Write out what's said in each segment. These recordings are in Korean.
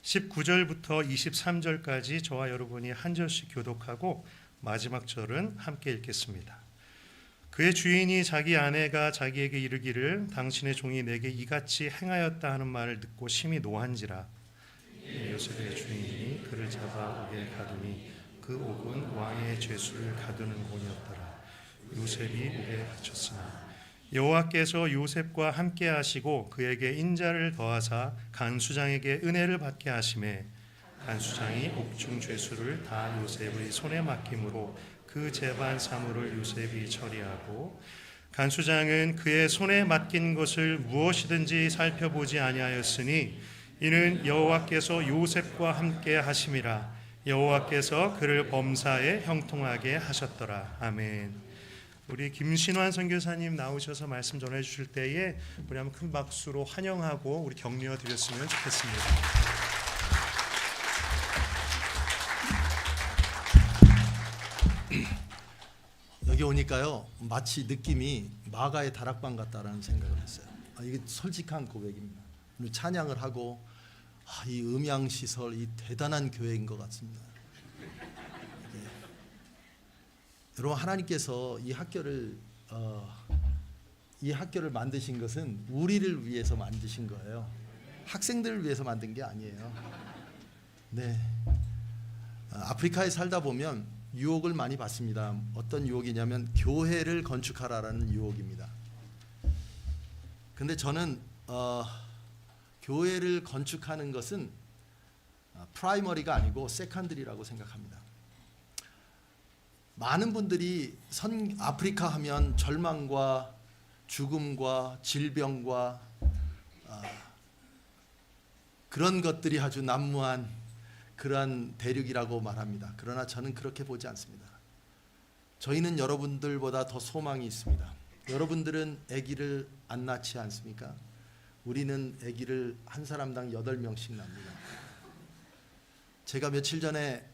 19절부터 23절까지 저와 여러분이 한 절씩 교독하고 마지막 절은 함께 읽겠습니다. 그의 주인이 자기 아내가 자기에게 이르기를 당신의 종이 내게 이같이 행하였다 하는 말을 듣고 심히 노한지라. 요셉의 주인이 그를 잡아 옥에 가두니 그 옥은 왕의 죄수를 가두는 곳이었더라. 요셉이 옥에 갇혔으나 여호와께서 요셉과 함께 하시고 그에게 인자를 더하사 간수장에게 은혜를 받게 하시매 간수장이 옥중 죄수를 다 요셉의 손에 맡김으로 그 재반 사물을 요셉이 처리하고 간수장은 그의 손에 맡긴 것을 무엇이든지 살펴보지 아니하였으니 이는 여호와께서 요셉과 함께 하심이라. 여호와께서 그를 범사에 형통하게 하셨더라. 아멘. 우리 김신환 선교사님 나오셔서 말씀 전해 주실 때에 우리 한번 큰 박수로 환영하고 우리 격려 드렸으면 좋겠습니다. 여기 오니까요 마치 느낌이 마가의 다락방 같다라는 생각을 했어요. 이게 솔직한 고백입니다. 오늘 찬양을 하고 이 음향시설 이 대단한 교회인 것 같습니다. 여러분 하나님께서 이 학교를 만드신 것은 우리를 위해서 만드신 거예요. 학생들을 위해서 만든 게 아니에요. 네, 아프리카에 살다 보면 유혹을 많이 받습니다. 어떤 유혹이냐면 교회를 건축하라라는 유혹입니다. 근데 저는 교회를 건축하는 것은 프라이머리가 아니고 세컨드리라고 생각합니다. 많은 분들이 아프리카 하면 절망과 죽음과 질병과 그런 것들이 아주 난무한 그러한 대륙이라고 말합니다. 그러나 저는 그렇게 보지 않습니다. 저희는 여러분들보다 더 소망이 있습니다. 여러분들은 아기를 안 낳지 않습니까? 우리는 아기를 한 사람당 8명씩 낳습니다. 제가 며칠 전에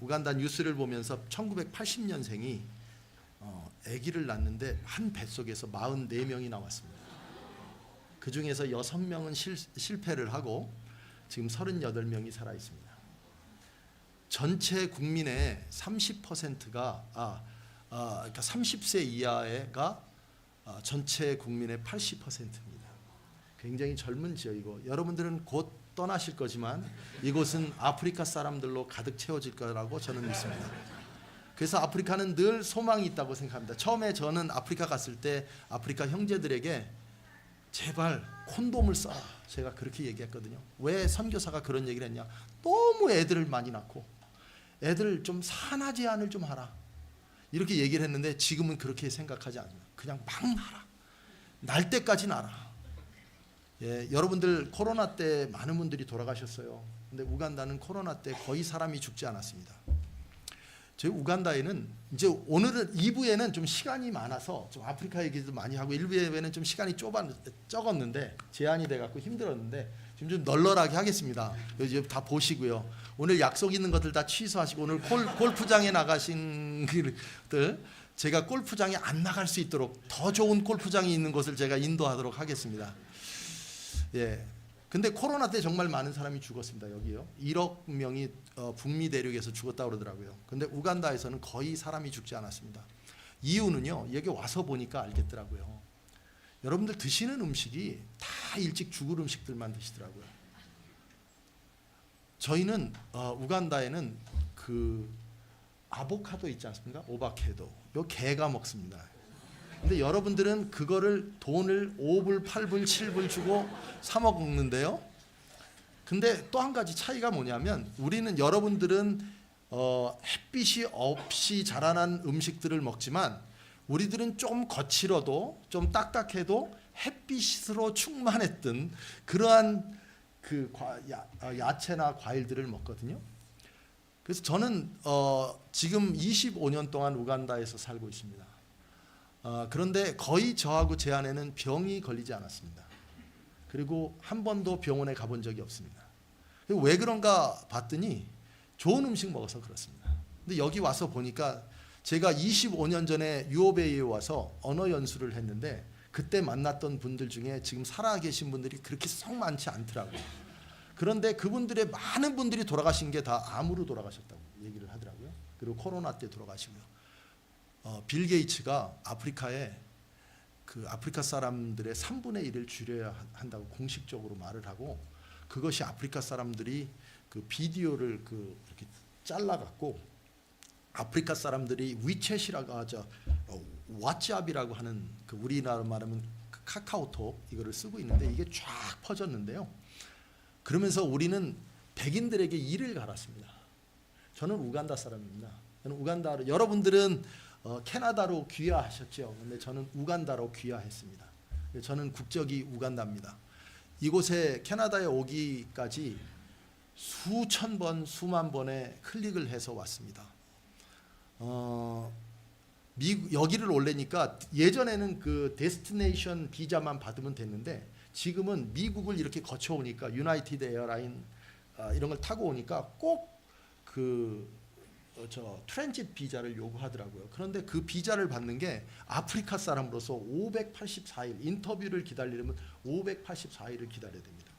우간다 뉴스를 보면서 1980년생이 아기를 낳는데 한 뱃속에서 44명이 나왔습니다. 그 중에서 6명은 실패를 하고 지금 38명이 살아 있습니다. 전체 국민의 30%가 그러니까 30세 이하가 전체 국민의 80%입니다. 굉장히 젊은 지역이고 여러분들은 곧 떠나실 거지만 이곳은 아프리카 사람들로 가득 채워질 거라고 저는 믿습니다. 그래서 아프리카는 늘 소망이 있다고 생각합니다. 처음에 저는 아프리카 갔을 때 아프리카 형제들에게 제발 콘돔을 써라 제가 그렇게 얘기했거든요. 왜 선교사가 그런 얘기를 했냐, 너무 애들을 많이 낳고 애들 좀 산화 제한을 좀 하라 이렇게 얘기를 했는데 지금은 그렇게 생각하지 않습니다. 그냥 막 낳아라, 날 때까지 낳아라. 예, 여러분들 코로나 때 많은 분들이 돌아가셨어요. 근데 우간다는 코로나 때 거의 사람이 죽지 않았습니다. 저희 우간다에는 이제 오늘은 2부에는 좀 시간이 많아서 좀 아프리카 얘기도 많이 하고 1부에는 좀 시간이 적었는데 제한이 돼갖고 힘들었는데 지금 좀 널널하게 하겠습니다. 이제 다 보시고요. 오늘 약속 있는 것들 다 취소하시고 오늘 골프장에 나가신 분들 제가 골프장에 안 나갈 수 있도록 더 좋은 골프장이 있는 곳을 제가 인도하도록 하겠습니다. 예. 근데 코로나 때 정말 많은 사람이 죽었습니다. 여기요. 1억 명이 북미 대륙에서 죽었다고 그러더라고요. 근데 우간다에서는 거의 사람이 죽지 않았습니다. 이유는요. 여기 와서 보니까 알겠더라고요. 여러분들 드시는 음식이 다 일찍 죽을 음식들만 드시더라고요. 저희는 우간다에는 그 아보카도 있지 않습니까? 오바케도. 요 개가 먹습니다. 근데 여러분들은 그거를 돈을 5불, 8불, 7불 주고 사 먹는데요. 근데 또 한 가지 차이가 뭐냐면 여러분들은 햇빛이 없이 자라난 음식들을 먹지만 우리들은 좀 거칠어도 좀 딱딱해도 햇빛으로 충만했던 그러한 그 야채나 과일들을 먹거든요. 그래서 저는 지금 25년 동안 우간다에서 살고 있습니다. 그런데 거의 저하고 제 아내는 병이 걸리지 않았습니다. 그리고 한 번도 병원에 가본 적이 없습니다. 왜 그런가 봤더니 좋은 음식 먹어서 그렇습니다. 근데 여기 와서 보니까 제가 25년 전에 유오베이에 와서 언어 연수를 했는데 그때 만났던 분들 중에 지금 살아 계신 분들이 그렇게 썩 많지 않더라고요. 그런데 그분들의 많은 분들이 돌아가신 게 다 암으로 돌아가셨다고 얘기를 하더라고요. 그리고 코로나 때 돌아가시고요. 빌 게이츠가 아프리카에 그 아프리카 사람들의 3분의 1을 줄여야 한다고 공식적으로 말을 하고, 그것이 아프리카 사람들이 그 비디오를 그 이렇게 잘라갖고 아프리카 사람들이 위챗이라고 하죠, 왓츠앱이라고 하는 그 우리나라 말하면 그 카카오톡 이거를 쓰고 있는데 이게 쫙 퍼졌는데요. 그러면서 우리는 백인들에게 이를 갈았습니다. 저는 우간다 사람입니다. 저는 우간다로, 여러분들은 캐나다로 귀화하셨죠. 근데 저는 우간다로 귀화했습니다. 저는 국적이 우간다입니다. 이곳에 캐나다에 오기까지 수천 번, 수만 번의 클릭을 해서 왔습니다. 여기를 오려니까 예전에는 그 데스티네이션 비자만 받으면 됐는데 지금은 미국을 이렇게 거쳐오니까 유나이티드 에어라인 이런 걸 타고 오니까 꼭 그 트랜짓 비자를 요구하더라고요. 그런데 그 비자를 받는 게 아프리카 사람으로서 584일, 인터뷰를 기다리려면 584일을 기다려야 됩니다.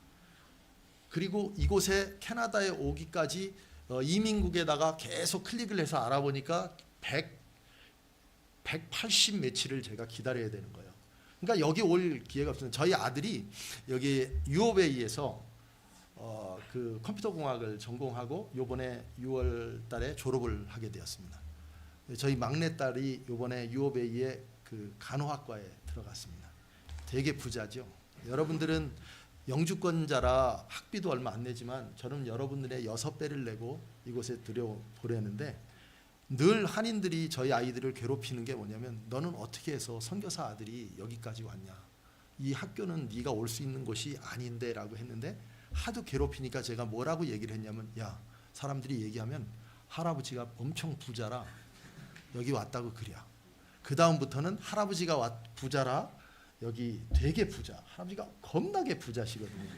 그리고 이곳에 캐나다에 오기까지 이민국에다가 계속 클릭을 해서 알아보니까 180 며칠을 제가 기다려야 되는 거예요. 그러니까 여기 올 기회가 없어요. 저희 아들이 여기 유오베이에서 그 컴퓨터 공학을 전공하고 요번에 6월 달에 졸업을 하게 되었습니다. 저희 막내딸이 요번에 유오베이의 그 간호학과에 들어갔습니다. 되게 부자죠. 여러분들은 영주권자라 학비도 얼마 안 내지만 저는 여러분들의 6배를 내고 이곳에 들여보내는데, 늘 한인들이 저희 아이들을 괴롭히는 게 뭐냐면, 너는 어떻게 해서 선교사 아들이 여기까지 왔냐, 이 학교는 네가 올 수 있는 곳이 아닌데 라고 했는데, 하도 괴롭히니까 제가 뭐라고 얘기를 했냐면, 야, 사람들이 얘기하면 할아버지가 엄청 부자라 여기 왔다고 그려. 그 다음부터는 할아버지가 부자라 여기 되게 부자, 할아버지가 겁나게 부자시거든요.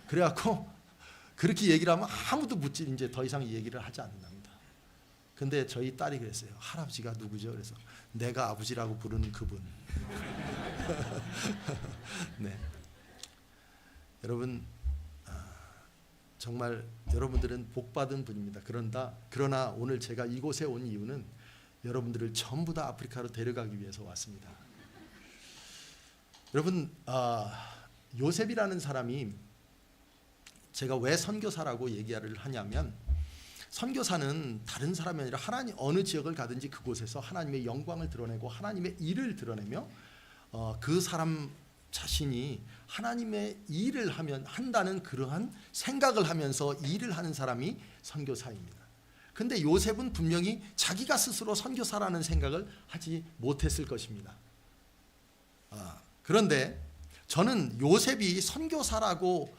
그래갖고 그렇게 얘기를 하면 아무도 묻지, 이제 더 이상 얘기를 하지 않는답니다. 근데 저희 딸이 그랬어요. 할아버지가 누구죠? 그래서 내가 아버지라고 부르는 그분. 네. 여러분, 정말 여러분들은 복받은 분입니다. 그러나 오늘 제가 이곳에 온 이유는 여러분들을 전부 다 아프리카로 데려가기 위해서 왔습니다. 여러분, 요셉이라는 사람이, 제가 왜 선교사라고 얘기를 하냐면, 선교사는 다른 사람이 아니라 하나님, 어느 지역을 가든지 그곳에서 하나님의 영광을 드러내고 하나님의 일을 드러내며 그 사람 자신이 하나님의 일을 한다는 그러한 생각을 하면서 일을 하는 사람이 선교사입니다. 근데 요셉은 분명히 자기가 스스로 선교사라는 생각을 하지 못했을 것입니다. 그런데 저는 요셉이 선교사라고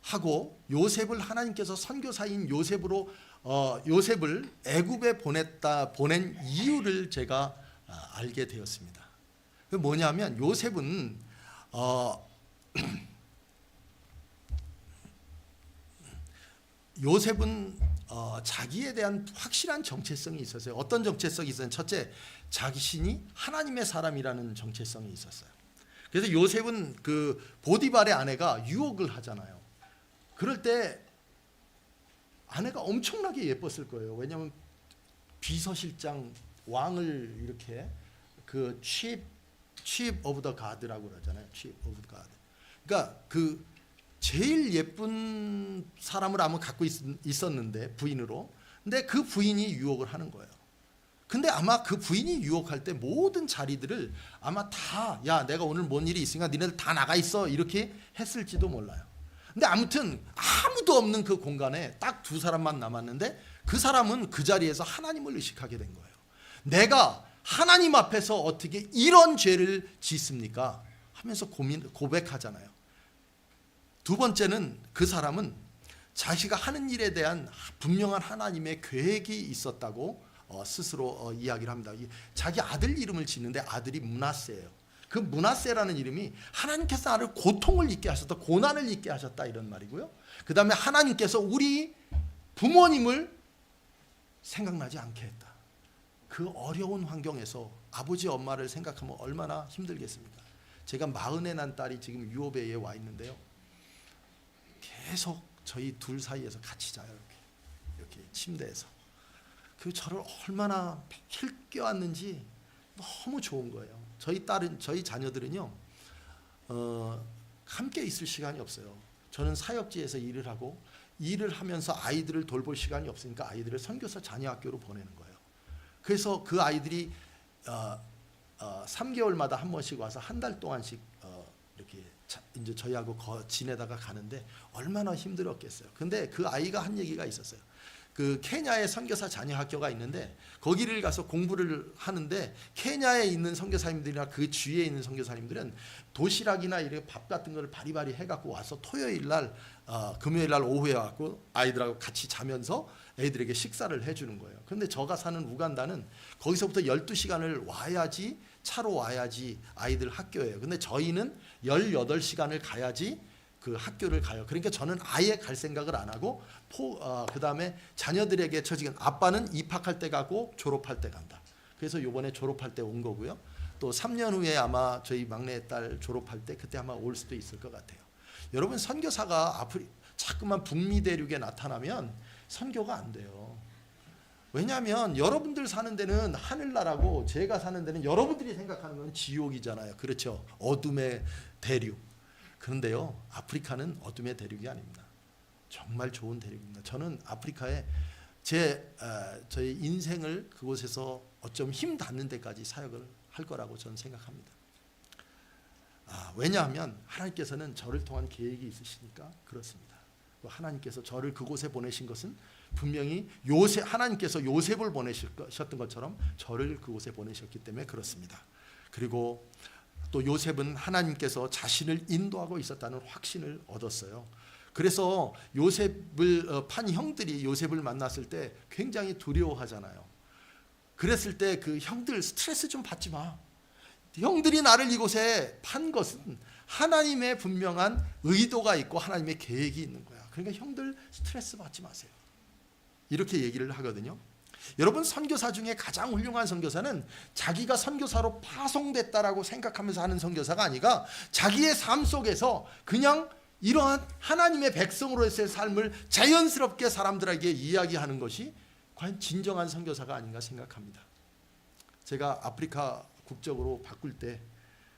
하고 요셉을 하나님께서 선교사인 요셉을 애굽에 보낸 이유를 제가 알게 되었습니다. 그 뭐냐면, 요셉은 자기에 대한 확실한 정체성이 있었어요. 어떤 정체성이 있었냐면, 첫째, 자신이 하나님의 사람이라는 정체성이 있었어요. 그래서 요셉은 그 보디발의 아내가 유혹을 하잖아요. 그럴 때 아내가 엄청나게 예뻤을 거예요. 왜냐하면 비서실장, 왕을 이렇게 그 chief of the guard라고 그러잖아요. chief of the guard. 그러니까 그 제일 예쁜 사람을 아마 갖고 있었는데, 부인으로. 근데 그 부인이 유혹을 하는 거예요. 근데 아마 그 부인이 유혹할 때 모든 자리들을 아마 다, 야, 내가 오늘 뭔 일이 있으니까 니네들 다 나가 있어, 이렇게 했을지도 몰라요. 근데 아무튼 아무도 없는 그 공간에 딱 두 사람만 남았는데, 그 사람은 그 자리에서 하나님을 의식하게 된 거예요. 내가 하나님 앞에서 어떻게 이런 죄를 짓습니까? 하면서 고백하잖아요. 두 번째는, 그 사람은 자기가 하는 일에 대한 분명한 하나님의 계획이 있었다고 스스로 이야기를 합니다. 자기 아들 이름을 짓는데 아들이 므낫세예요. 그 므낫세라는 이름이 하나님께서 나를 고통을 잊게 하셨다, 고난을 잊게 하셨다, 이런 말이고요. 그 다음에 하나님께서 우리 부모님을 생각나지 않게 했다. 그 어려운 환경에서 아버지 엄마를 생각하면 얼마나 힘들겠습니까? 제가 40에 난 딸이 지금 유오베이에 와 있는데요, 계속 저희 둘 사이에서 같이 자요. 이렇게 침대에서. 그 저를 얼마나 매일 껴안는지 너무 좋은 거예요. 저희 자녀들은요, 함께 있을 시간이 없어요. 저는 사역지에서 일을 하고 일을 하면서 아이들을 돌볼 시간이 없으니까 아이들을 선교사 자녀학교로 보내는 거예요. 그래서 그 아이들이 3개월마다 한 번씩 와서 한 달 동안씩 이렇게 이제 저희하고 지내다가 가는데 얼마나 힘들었겠어요. 근데 그 아이가 한 얘기가 있었어요. 그 케냐에 선교사 자녀 학교가 있는데 거기를 가서 공부를 하는데 케냐에 있는 선교사님들이나 그 주위에 있는 선교사님들은 도시락이나 이렇게 밥 같은 걸 바리바리 해갖고 와서 토요일 날 금요일 날 오후에 와갖고 아이들하고 같이 자면서 애들에게 식사를 해주는 거예요. 그런데 저가 사는 우간다는 거기서부터 12시간을 와야지, 차로 와야지 아이들 학교예요. 근데 저희는 18시간을 가야지 그 학교를 가요. 그러니까 저는 아예 갈 생각을 안 하고 그다음에 자녀들에게 저 지금 아빠는 입학할 때 가고 졸업할 때 간다. 그래서 요번에 졸업할 때 온 거고요. 또 3년 후에 아마 저희 막내딸 졸업할 때 그때 아마 올 수도 있을 것 같아요. 여러분, 선교사가 자꾸만 북미 대륙에 나타나면 선교가 안 돼요. 왜냐하면 여러분들 사는 데는 하늘나라고 제가 사는 데는 여러분들이 생각하는 건 지옥이잖아요. 그렇죠? 어둠의 대륙. 그런데요, 아프리카는 어둠의 대륙이 아닙니다. 정말 좋은 대륙입니다. 저는 아프리카에 저희 인생을 그곳에서 어쩜 힘 닿는 데까지 사역을 할 거라고 저는 생각합니다. 왜냐하면 하나님께서는 저를 통한 계획이 있으시니까 그렇습니다. 하나님께서 저를 그곳에 보내신 것은 분명히 하나님께서 요셉을 보내셨던 것처럼 저를 그곳에 보내셨기 때문에 그렇습니다. 그리고 또 요셉은 하나님께서 자신을 인도하고 있었다는 확신을 얻었어요. 그래서 요셉을 판 형들이 요셉을 만났을 때 굉장히 두려워하잖아요. 그랬을 때 그 형들 스트레스 좀 받지 마. 형들이 나를 이곳에 판 것은 하나님의 분명한 의도가 있고 하나님의 계획이 있는 거야. 그러니까 형들 스트레스 받지 마세요. 이렇게 얘기를 하거든요. 여러분, 선교사 중에 가장 훌륭한 선교사는 자기가 선교사로 파송됐다라고 생각하면서 하는 선교사가 아니라 자기의 삶 속에서 그냥 이러한 하나님의 백성으로서의 삶을 자연스럽게 사람들에게 이야기하는 것이 과연 진정한 선교사가 아닌가 생각합니다. 제가 아프리카 국적으로 바꿀 때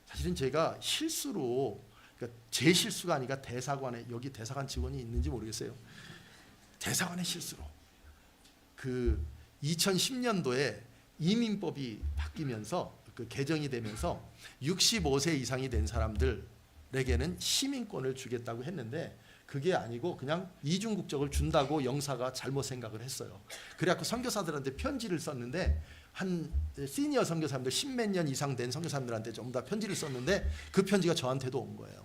사실은 제가 실수로, 그러니까 제 실수가 아니라 대사관에, 여기 대사관 직원이 있는지 모르겠어요. 대사관의 실수로 그 2010년도에 이민법이 바뀌면서 그 개정이 되면서 65세 이상이 된 사람들에게는 시민권을 주겠다고 했는데 그게 아니고 그냥 이중 국적을 준다고 영사가 잘못 생각을 했어요. 그래갖고 선교사들한테 편지를 썼는데 한 시니어 선교사님들 10몇 년 이상 된 선교사님들한테 전부 다 편지를 썼는데 그 편지가 저한테도 온 거예요.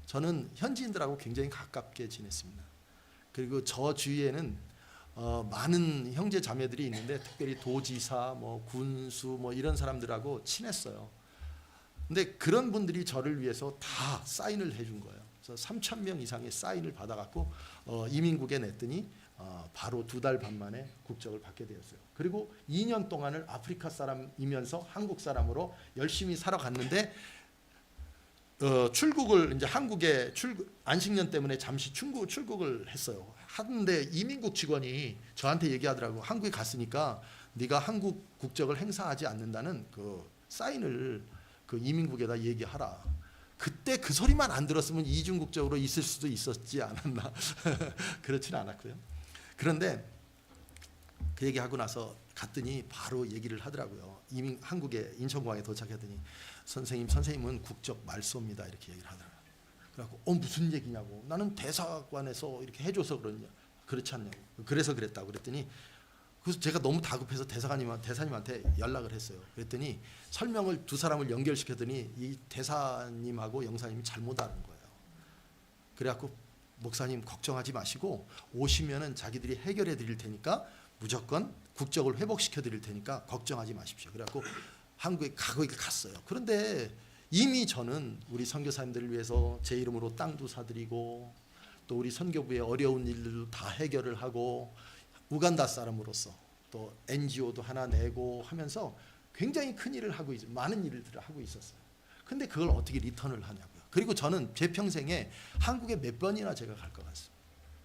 저는 현지인들하고 굉장히 가깝게 지냈습니다. 그리고 저 주위에는 많은 형제 자매들이 있는데 특별히 도지사, 군수 이런 사람들하고 친했어요. 근데 그런 분들이 저를 위해서 다 사인을 해준 거예요. 그래서 3,000명 이상의 사인을 받아갖고 이민국에 냈더니 바로 2달 반 만에 국적을 받게 되었어요. 그리고 2년 동안을 아프리카 사람이면서 한국 사람으로 열심히 살아갔는데 출국을 이제 한국에 안식년 때문에 잠시 출국을 했어요. 하는데 이민국 직원이 저한테 얘기하더라고. 한국에 갔으니까 네가 한국 국적을 행사하지 않는다는 그 사인을 그 이민국에다 얘기하라. 그때 그 소리만 안 들었으면 이중 국적으로 있을 수도 있었지 않았나. 그렇지는 않았고요. 그런데 그 얘기하고 나서 갔더니 바로 얘기를 하더라고요. 한국에 인천공항에 도착했더니 선생님은 국적 말소입니다. 이렇게 얘기를 하더라고요. 그래갖고 무슨 얘기냐고. 나는 대사관에서 이렇게 해줘서 그렇지 않냐고. 그래서 그랬다고 그랬더니 그래서 제가 너무 다급해서 대사님한테 연락을 했어요. 그랬더니 설명을 두 사람을 연결시켰더니 이 대사님하고 영사님이 잘못 아는 거예요. 그래갖고 목사님 걱정하지 마시고 오시면은 자기들이 해결해 드릴 테니까 무조건 국적을 회복시켜 드릴 테니까 걱정하지 마십시오. 그래갖고 한국에 갔어요. 그런데 이미 저는 우리 선교사님들을 위해서 제 이름으로 땅도 사드리고 또 우리 선교부의 어려운 일들도 다 해결을 하고 우간다 사람으로서 또 NGO도 하나 내고 하면서 굉장히 큰 일을 하고 많은 일들을 하고 있었어요. 근데 그걸 어떻게 리턴을 하냐고요. 그리고 저는 제 평생에 한국에 몇 번이나 제가 갈 것 같습니다.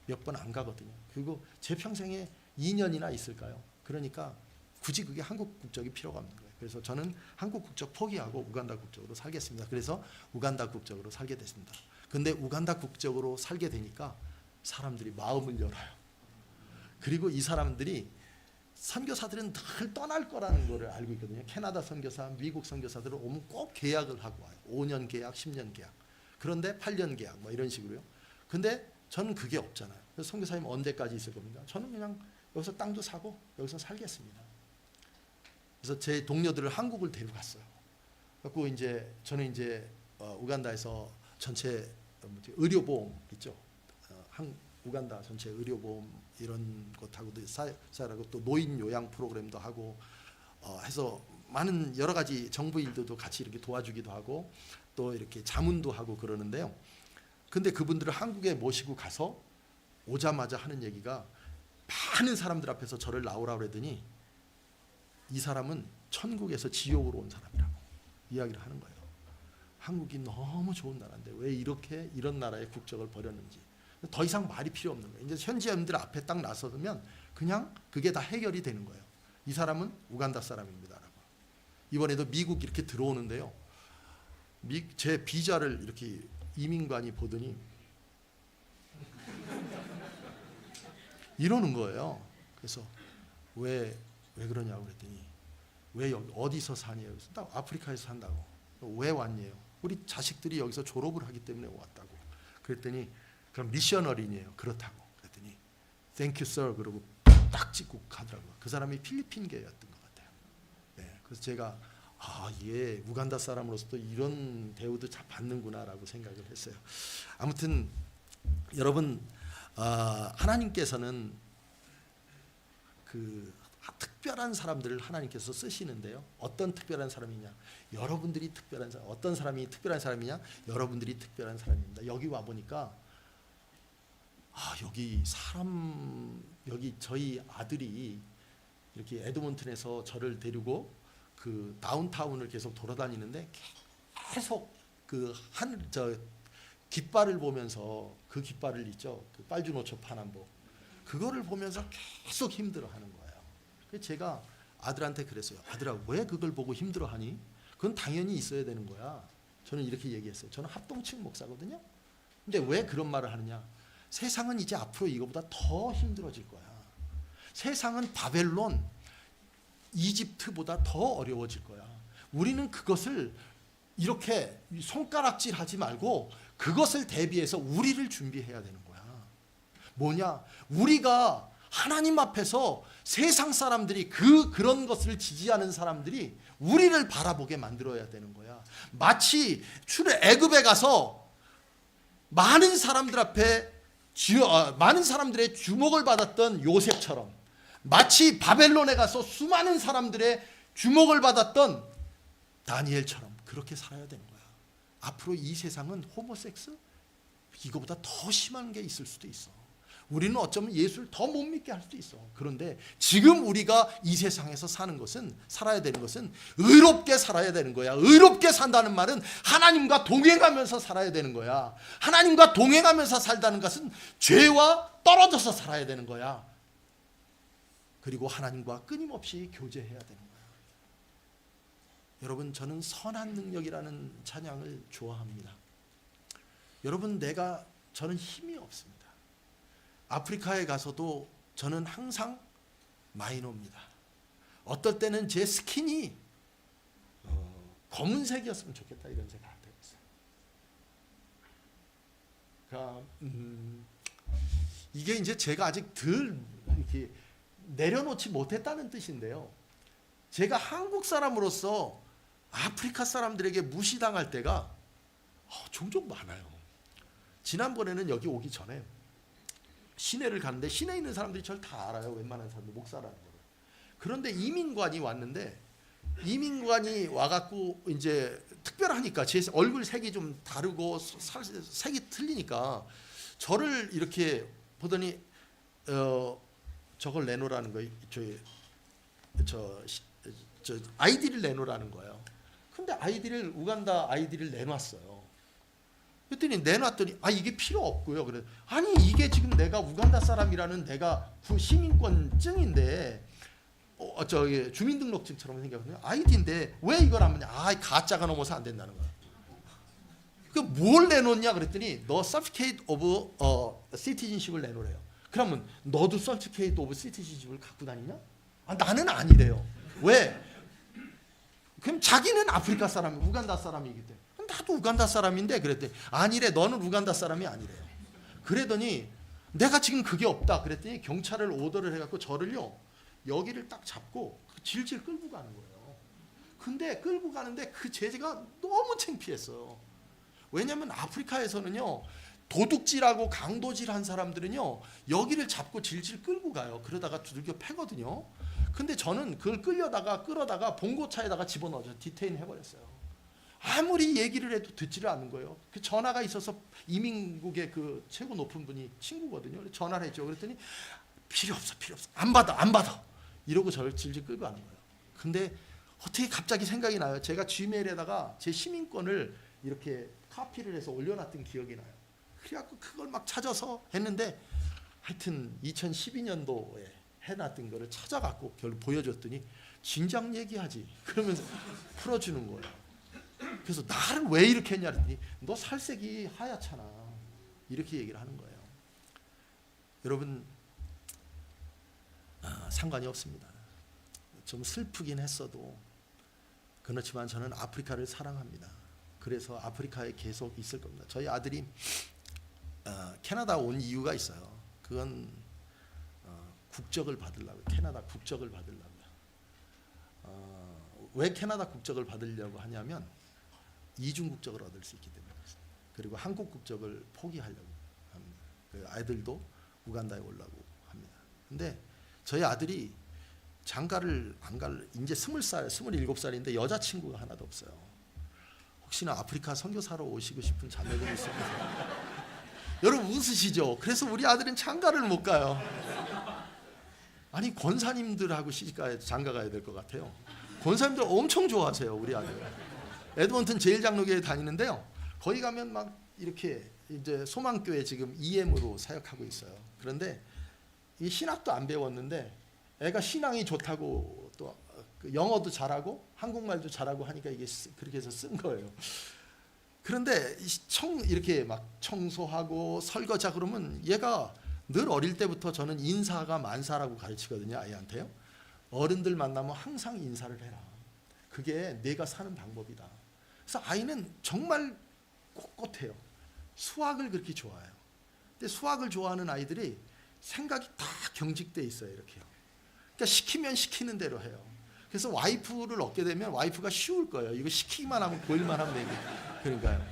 몇 번 안 가거든요. 그리고 제 평생에 2년이나 있을까요? 그러니까 굳이 그게 한국 국적이 필요가 없는 거예요. 그래서 저는 한국 국적 포기하고 우간다 국적으로 살겠습니다. 그래서 우간다 국적으로 살게 됐습니다. 근데 우간다 국적으로 살게 되니까 사람들이 마음을 열어요. 그리고 이 사람들이 선교사들은 늘 떠날 거라는 거를 알고 있거든요. 캐나다 선교사, 미국 선교사들은 오면 꼭 계약을 하고 와요. 5년 계약, 10년 계약. 그런데 8년 계약 뭐 이런 식으로요. 근데 저는 그게 없잖아요. 그래서 선교사님 언제까지 있을 겁니까? 저는 그냥 여기서 땅도 사고 여기서 살겠습니다. 그래서 제 동료들을 한국을 데려갔어요. 그래서 이제 저는 이제 우간다에서 전체 의료보험 있죠. 우간다 전체 의료보험 이런 것하고도 사회하고 또 노인 요양 프로그램도 하고 해서 많은 여러 가지 정부 일들도 같이 이렇게 도와주기도 하고 또 이렇게 자문도 하고 그러는데요. 근데 그분들을 한국에 모시고 가서 오자마자 하는 얘기가 많은 사람들 앞에서 저를 나오라고 그러더니 이 사람은 천국에서 지옥으로 온 사람이라고 이야기를 하는 거예요. 한국이 너무 좋은 나라인데 왜 이렇게 이런 나라의 국적을 버렸는지 더 이상 말이 필요 없는 거예요. 이제 현지인들 앞에 딱 나서면 그냥 그게 다 해결이 되는 거예요. 이 사람은 우간다 사람입니다라고. 이번에도 미국 이렇게 들어오는데요. 제 비자를 이렇게 이민관이 보더니 이러는 거예요. 그래서 왜 그러냐고 그랬더니 왜 여기 어디서 사니요? 그래서 나 아프리카에서 산다고. 왜 왔니요? 우리 자식들이 여기서 졸업을 하기 때문에 왔다고. 그랬더니 그럼 미셔너리니에요. 그렇다고. 그랬더니 Thank you sir 그러고 딱 찍고 가더라고요. 그 사람이 필리핀계였던 것 같아요. 네, 그래서 제가 예, 우간다 사람으로서도 이런 대우도 잘 받는구나라고 생각을 했어요. 아무튼 여러분 하나님께서는 그 특별한 사람들을 하나님께서 쓰시는데요. 어떤 특별한 사람이냐? 여러분들이 특별한 사람. 어떤 사람이 특별한 사람이냐? 여러분들이 특별한 사람입니다. 여기 와 보니까 여기 저희 아들이 이렇게 에드몬튼에서 저를 데리고 그 다운타운을 계속 돌아다니는데 계속 그 깃발을 보면서 그 깃발을 있죠. 그 빨주노초 파남보 그거를 보면서 계속 힘들어하는 거예요. 그래서 제가 아들한테 그랬어요. 아들아 왜 그걸 보고 힘들어하니? 그건 당연히 있어야 되는 거야. 저는 이렇게 얘기했어요. 저는 합동층 목사거든요. 근데 왜 그런 말을 하느냐? 세상은 이제 앞으로 이거보다 더 힘들어질 거야. 세상은 바벨론, 이집트보다 더 어려워질 거야. 우리는 그것을 이렇게 손가락질하지 말고 그것을 대비해서 우리를 준비해야 되는 거야. 뭐냐? 우리가 하나님 앞에서 세상 사람들이 그런 것을 지지하는 사람들이 우리를 바라보게 만들어야 되는 거야. 마치 애굽에 가서 많은 사람들 앞에 많은 사람들의 주목을 받았던 요셉처럼 마치 바벨론에 가서 수많은 사람들의 주목을 받았던 다니엘처럼 그렇게 살아야 되는 거야. 앞으로 이 세상은 호모섹스 이거보다 더 심한 게 있을 수도 있어. 우리는 어쩌면 예수를 더 못 믿게 할 수도 있어. 그런데 지금 우리가 이 세상에서 살아야 되는 것은 의롭게 살아야 되는 거야. 의롭게 산다는 말은 하나님과 동행하면서 살아야 되는 거야. 하나님과 동행하면서 살다는 것은 죄와 떨어져서 살아야 되는 거야. 그리고 하나님과 끊임없이 교제해야 되는 거야. 여러분 저는 선한 능력이라는 찬양을 좋아합니다. 여러분 저는 힘이 없습니다. 아프리카에 가서도 저는 항상 마이너입니다. 어떨 때는 제 스킨이 검은색이었으면 좋겠다 이런 생각 해봤어요. 그러니까 이게 이제 제가 아직 덜 이렇게 내려놓지 못했다는 뜻인데요. 제가 한국 사람으로서 아프리카 사람들에게 무시당할 때가 종종 많아요. 지난번에는 여기 오기 전에 시내를 가는데 시내에 있는 사람들이 저를 다 알아요. 웬만한 사람들 목사라는 거를. 그런데 이민관이 왔는데 이민관이 와갖고 이제 특별하니까 제 얼굴 색이 좀 다르고 색이 틀리니까 저를 이렇게 보더니 저걸 내놓으라는 거예요. 저 아이디를 내놓으라는 거예요. 근데 우간다 아이디를 내놨어요. 그랬더니 내놨더니 이게 필요 없고요. 그래 아니 이게 지금 내가 우간다 사람이라는 내가 시민권증인데 저기 주민등록증처럼 생겼거든요. 아이디인데 왜 이걸 하면 가짜가 넘어서 안 된다는 거야. 그 뭘 내놓냐 그랬더니 너 Certificate of Citizenship을 내놓으래요. 그러면 너도 Certificate of Citizenship을 갖고 다니냐? 나는 아니래요. 왜? 그럼 자기는 아프리카 사람이 우간다 사람이기 때문에 나도 우간다 사람인데 그랬더니 아니래 너는 우간다 사람이 아니래요. 그러더니 내가 지금 그게 없다 그랬더니 경찰을 오더를 해갖고 저를요 여기를 딱 잡고 질질 끌고 가는 거예요. 근데 끌고 가는데 그 제재가 너무 창피했어요. 왜냐하면 아프리카에서는요 도둑질하고 강도질한 사람들은요 여기를 잡고 질질 끌고 가요. 그러다가 두들겨 패거든요. 근데 저는 그걸 끌어다가 봉고차에다가 집어넣어서 디테인 해버렸어요. 아무리 얘기를 해도 듣지를 않는 거예요. 그 전화가 있어서 이민국의 그 최고 높은 분이 친구거든요. 그래서 전화를 했죠. 그랬더니 필요 없어 안 받아 이러고 저를 질질 끌고 가는 거예요. 근데 어떻게 갑자기 생각이 나요. 제가 Gmail에다가 제 시민권을 이렇게 카피를 해서 올려놨던 기억이 나요. 그래갖고 그걸 막 찾아서 했는데 하여튼 2012년도에 해놨던 거를 찾아갖고 결국 보여줬더니 진작 얘기하지 그러면서 풀어주는 거예요. 그래서 나를 왜 이렇게 했냐 그랬더니 너 살색이 하얗잖아 이렇게 얘기를 하는 거예요. 여러분 상관이 없습니다. 좀 슬프긴 했어도 그렇지만 저는 아프리카를 사랑합니다. 그래서 아프리카에 계속 있을 겁니다. 저희 아들이 캐나다 온 이유가 있어요. 그건 국적을 받으려고 캐나다 국적을 받으려고요. 왜 캐나다 국적을 받으려고 하냐면 이중 국적을 얻을 수 있기 때문에 그렇습니다. 그리고 한국 국적을 포기하려고 합니다. 그 아이들도 우간다에 오려고 합니다. 근데 저희 아들이 장가를 안 갈 이제 20살, 27살인데 여자친구가 하나도 없어요. 혹시나 아프리카 선교사로 오시고 싶은 자매들이 있습니다. 여러분 웃으시죠? 그래서 우리 아들은 장가를 못 가요. 아니 권사님들하고 시집가야 장가 가야 될 것 같아요. 권사님들 엄청 좋아하세요 우리 아들. 에드먼튼 제일장로교회 다니는데요. 거기 가면 막 이렇게 이제 소망교회 지금 EM으로 사역하고 있어요. 그런데 이 신학도 안 배웠는데 애가 신앙이 좋다고 또 영어도 잘하고 한국말도 잘하고 하니까 이게 그렇게 해서 쓴 거예요. 그런데 이렇게 막 청소하고 설거지하고 그러면 얘가 늘 어릴 때부터 저는 인사가 만사라고 가르치거든요. 아이한테요. 어른들 만나면 항상 인사를 해라. 그게 내가 사는 방법이다. 그래서 아이는 정말 꼿꼿해요. 수학을 그렇게 좋아해요. 근데 수학을 좋아하는 아이들이 생각이 다 경직돼 있어요. 이렇게요. 그러니까 시키면 시키는 대로 해요. 그래서 와이프를 얻게 되면 와이프가 쉬울 거예요. 이거 시키기만 하면 보일만 하면 되고. 그러니까요.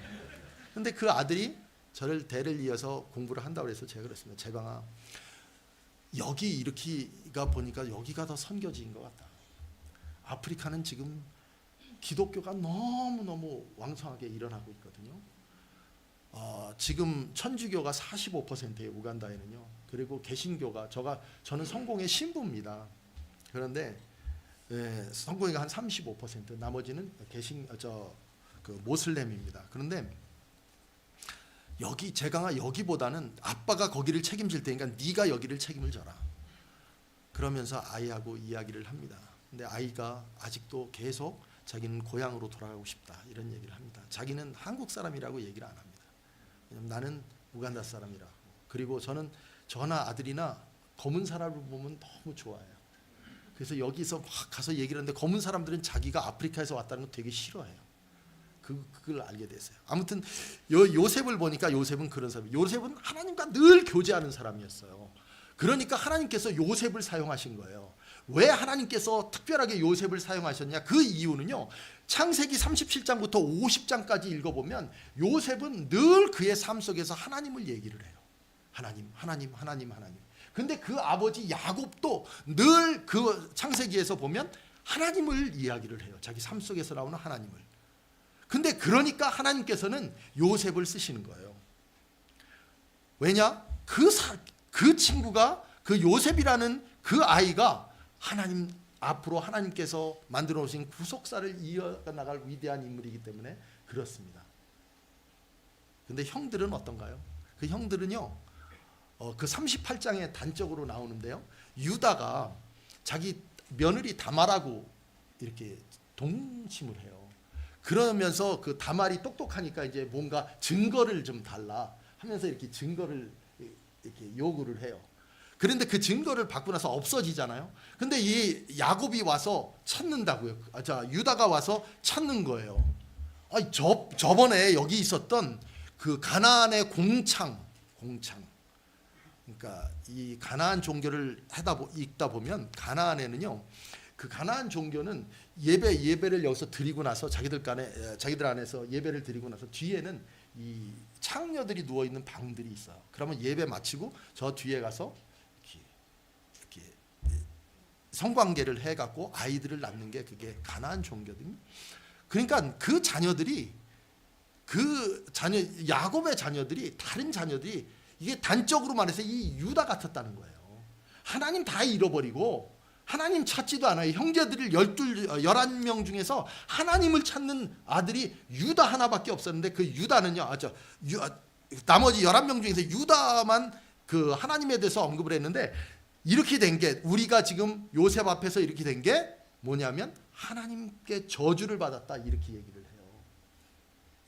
근데 그 아들이 저를 대를 이어서 공부를 한다고 해서 제가 그랬습니다. 재광아, 여기 이렇게가 보니까 여기가 더 선교지인 것 같다. 아프리카는 지금 기독교가 너무너무 왕성하게 일어나고 있거든요. 지금 천주교가 45%예요. 우간다에는요. 그리고 개신교가 저는 성공의 신부입니다. 그런데 성공이가 한 35%, 나머지는 그 모슬렘입니다. 그런데 여기 재강아 여기보다는 아빠가 거기를 책임질 테니까 네가 여기를 책임을 져라. 그러면서 아이하고 이야기를 합니다. 근데 아이가 아직도 계속 자기는 고향으로 돌아가고 싶다 이런 얘기를 합니다. 자기는 한국 사람이라고 얘기를 안 합니다. 왜냐면 나는 우간다 사람이라고. 그리고 저는 저나 아들이나 검은 사람을 보면 너무 좋아해요. 그래서 여기서 막 가서 얘기를 하는데 검은 사람들은 자기가 아프리카에서 왔다는 거 되게 싫어해요. 그걸 알게 됐어요. 아무튼 요셉을 보니까 요셉은 그런 사람이에요. 요셉은 하나님과 늘 교제하는 사람이었어요. 그러니까 하나님께서 요셉을 사용하신 거예요. 왜 하나님께서 특별하게 요셉을 사용하셨냐? 그 이유는요. 창세기 37장부터 50장까지 읽어보면 요셉은 늘 그의 삶 속에서 하나님을 얘기를 해요. 하나님. 근데 그 아버지 야곱도 늘 그 창세기에서 보면 하나님을 이야기를 해요. 자기 삶 속에서 나오는 하나님을. 근데 그러니까 하나님께서는 요셉을 쓰시는 거예요. 왜냐? 그 친구가 그 요셉이라는 그 아이가 하나님 앞으로 하나님께서 만들어 놓으신 구속사를 이어나갈 위대한 인물이기 때문에 그렇습니다. 근데 형들은 어떤가요? 그 형들은요, 그 38장에 단적으로 나오는데요, 유다가 자기 며느리 다말하고 이렇게 동침을 해요. 그러면서 그 다말이 똑똑하니까 이제 뭔가 증거를 좀 달라 하면서 이렇게 증거를 이렇게 요구를 해요. 그런데 그 증거를 받고 나서 없어지잖아요. 근데 이 야곱이 와서 찾는다고요. 유다가 와서 찾는 거예요. 아니, 저번에 여기 있었던 그 가나안의 공창. 그러니까 이 가나안 종교를 읽다 보면 가나안에는요, 그 가나안 종교는 예배를 여기서 드리고 나서 자기들 안에서 예배를 드리고 나서 뒤에는 이 창녀들이 누워 있는 방들이 있어요. 그러면 예배 마치고 저 뒤에 가서 이렇게 성관계를 해갖고 아이들을 낳는 게 그게 가나안 종교거든요. 그러니까 야곱의 자녀들이, 다른 자녀들이 이게 단적으로 말해서 이 유다 같았다는 거예요. 하나님 다 잃어버리고 하나님 찾지도 않아요. 형제들을 11명 중에서 하나님을 찾는 아들이 유다 하나밖에 없었는데, 그 유다는요, 나머지 11명 중에서 유다만 그 하나님에 대해서 언급을 했는데, 이렇게 된 게, 우리가 지금 요셉 앞에서 이렇게 된 게 뭐냐면 하나님께 저주를 받았다, 이렇게 얘기를 해요.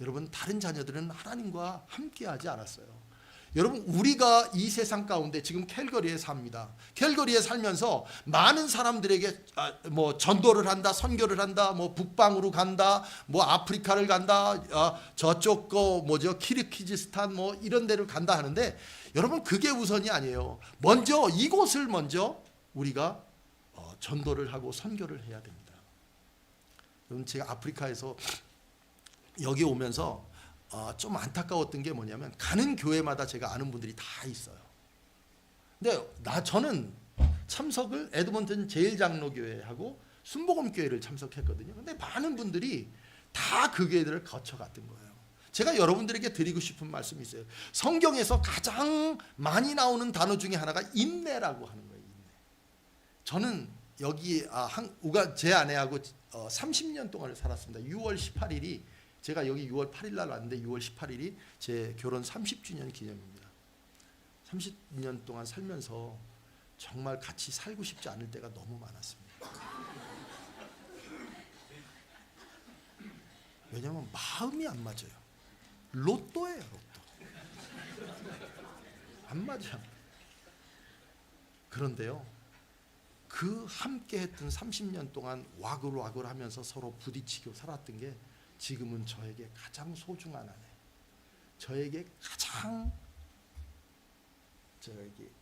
여러분, 다른 자녀들은 하나님과 함께하지 않았어요. 여러분, 우리가 이 세상 가운데 지금 캘거리에 삽니다. 캘거리에 살면서 많은 사람들에게 뭐 전도를 한다, 선교를 한다, 뭐 북방으로 간다, 뭐 아프리카를 간다, 저쪽 거 뭐죠, 키르기즈스탄 뭐 이런 데를 간다 하는데, 여러분, 그게 우선이 아니에요. 먼저 이곳을 우리가 전도를 하고 선교를 해야 됩니다. 여러분, 제가 아프리카에서 여기 오면서 좀 안타까웠던 게 뭐냐면, 가는 교회마다 제가 아는 분들이 다 있어요. 근데 저는 참석을 에드먼튼 제일장로교회하고 순복음교회를 참석했거든요. 근데 많은 분들이 다 그 교회들을 거쳐갔던 거예요. 제가 여러분들에게 드리고 싶은 말씀이 있어요. 성경에서 가장 많이 나오는 단어 중에 하나가 인내라고 하는 거예요. 인내. 저는 여기 제 아내하고 30년 동안을 살았습니다. 6월 18일이 제가 여기 6월 8일 날 왔는데 6월 18일이 제 결혼 30주년 기념입니다. 30년 동안 살면서 정말 같이 살고 싶지 않을 때가 너무 많았습니다. 왜냐하면 마음이 안 맞아요. 로또예요, 로또. 안 맞아. 그런데요, 그 함께 했던 30년 동안 와글와글 하면서 서로 부딪히고 살았던 게 지금은 저에게 가장 소중한 아내, 저에게 가장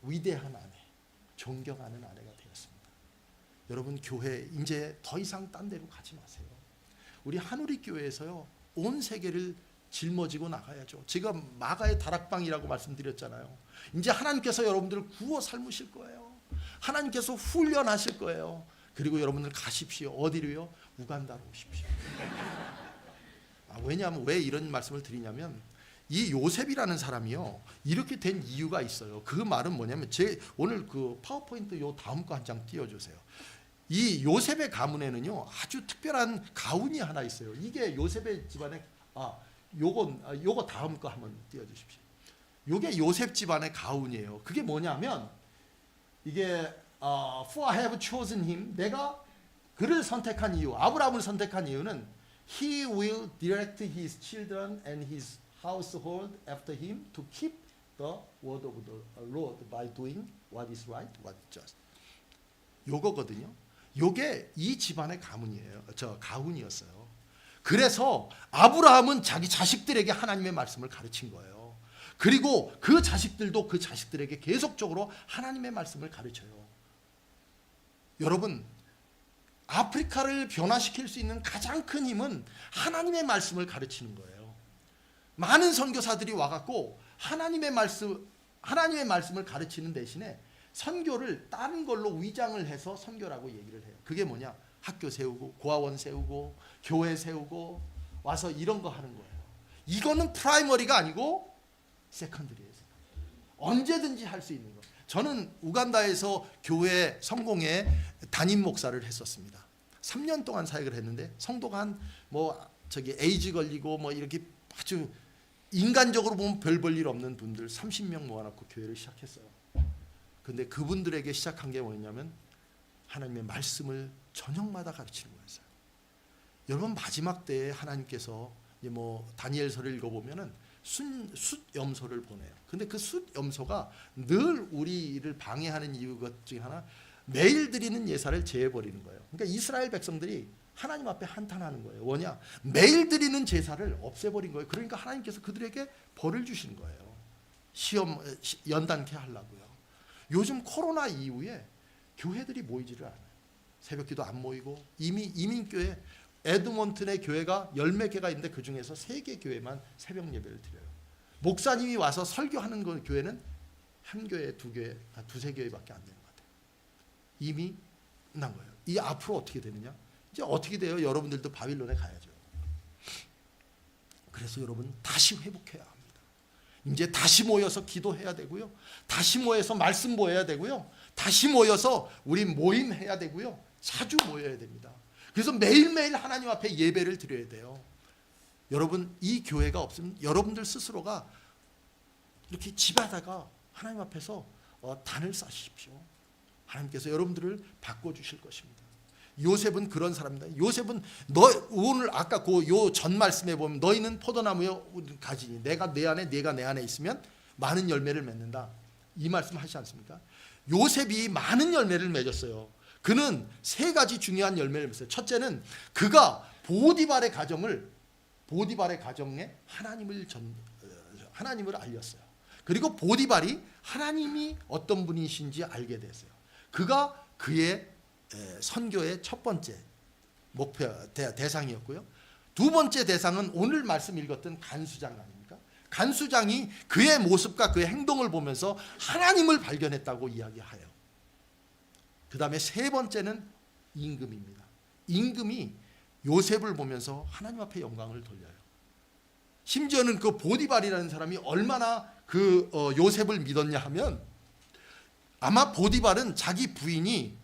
위대한 아내, 존경하는 아내가 되었습니다. 여러분, 교회 이제 더 이상 딴 데로 가지 마세요. 우리 한우리 교회에서요, 온 세계를 짊어지고 나가야죠. 제가 마가의 다락방이라고 말씀드렸잖아요. 이제 하나님께서 여러분들을 구워 삶으실 거예요. 하나님께서 훈련하실 거예요. 그리고 여러분들 가십시오. 어디로요? 우간다로 오십시오. 왜냐하면 왜 이런 말씀을 드리냐면, 이 요셉이라는 사람이요, 이렇게 된 이유가 있어요. 그 말은 뭐냐면, 오늘 그 파워포인트 요 다음 거 한 장 띄워주세요. 이 요셉의 가문에는요, 아주 특별한 가훈이 하나 있어요. 이게 요셉의 집안의 요거 다음 거 한번 띄워주십시오. 요게 요셉 집안의 가훈이에요. 그게 뭐냐면, 이게 For I have chosen him, 내가 그를 선택한 이유, 아브라함을 선택한 이유는 He will direct his children and his household after him to keep the word of the Lord by doing what is right, what is just. 요거거든요. 요게 이 집안의 가훈이었어요. 그래서 아브라함은 자기 자식들에게 하나님의 말씀을 가르친 거예요. 그리고 그 자식들도 그 자식들에게 계속적으로 하나님의 말씀을 가르쳐요. 여러분, 아프리카를 변화시킬 수 있는 가장 큰 힘은 하나님의 말씀을 가르치는 거예요. 많은 선교사들이 와갖고 하나님의 말씀을 가르치는 대신에 선교를 다른 걸로 위장을 해서 선교라고 얘기를 해요. 그게 뭐냐? 학교 세우고, 고아원 세우고, 교회 세우고, 와서 이런 거 하는 거예요. 이거는 프라이머리가 아니고 세컨드리예요. 언제든지 할 수 있는 거. 저는 우간다에서 교회 성공회 담임 목사를 했었습니다. 3년 동안 사역을 했는데, 성도가 에이즈 걸리고 뭐 이렇게 아주 인간적으로 보면 별 볼 일 없는 분들 30명 모아놓고 교회를 시작했어요. 근데 그분들에게 시작한 게 뭐냐면 하나님의 말씀을 저녁마다 가르치는 거였어요. 여러분 마지막 때에 하나님께서 뭐 다니엘서를 읽어보면은 숫염소를 보내요. 근데 그 숫염소가 늘 우리를 방해하는 이유 것 중에 하나, 매일 드리는 예사를 제해버리는 거예요. 그러니까 이스라엘 백성들이 하나님 앞에 한탄하는 거예요. 뭐냐? 매일 드리는 제사를 없애버린 거예요. 그러니까 하나님께서 그들에게 벌을 주시는 거예요. 시험 연단케 하려고요. 요즘 코로나 이후에 교회들이 모이지를 않아요. 새벽기도 안 모이고, 이미 이민교회 에드먼튼의 교회가 10몇 개가 있는데 그 중에서 3개 교회만 새벽 예배를 드려요. 목사님이 와서 설교하는 그 교회는 한 교회, 두세 교회밖에 안 되는 것 같아요. 이미 끝난 거예요. 이 앞으로 어떻게 되느냐? 이제 어떻게 돼요? 여러분들도 바빌론에 가야죠. 그래서 여러분 다시 회복해야 합니다. 이제 다시 모여서 기도해야 되고요. 다시 모여서 말씀 보여야 되고요. 다시 모여서 우리 모임해야 되고요. 자주 모여야 됩니다. 그래서 매일매일 하나님 앞에 예배를 드려야 돼요. 여러분 이 교회가 없으면 여러분들 스스로가 이렇게 집에다가 하나님 앞에서 단을 쌓으십시오. 하나님께서 여러분들을 바꿔주실 것입니다. 요셉은 그런 사람입니다. 요셉은 오늘 아까 그 요 전 말씀에 보면 너희는 포도나무의 가지니 내가 내 안에 있으면 많은 열매를 맺는다. 이 말씀 하시지 않습니까? 요셉이 많은 열매를 맺었어요. 그는 3가지 중요한 열매를 맺었어요. 첫째는 그가 보디발의 가정에 하나님을 알렸어요. 그리고 보디발이 하나님이 어떤 분이신지 알게 됐어요. 그가 그의 선교의 첫 번째 목표 대상이었고요. 두 번째 대상은 오늘 말씀 읽었던 간수장 아닙니까? 간수장이 그의 모습과 그의 행동을 보면서 하나님을 발견했다고 이야기해요. 그 다음에 세 번째는 임금입니다. 임금이 요셉을 보면서 하나님 앞에 영광을 돌려요. 심지어는 그 보디발이라는 사람이 얼마나 그 요셉을 믿었냐 하면 아마 보디발은 자기 부인이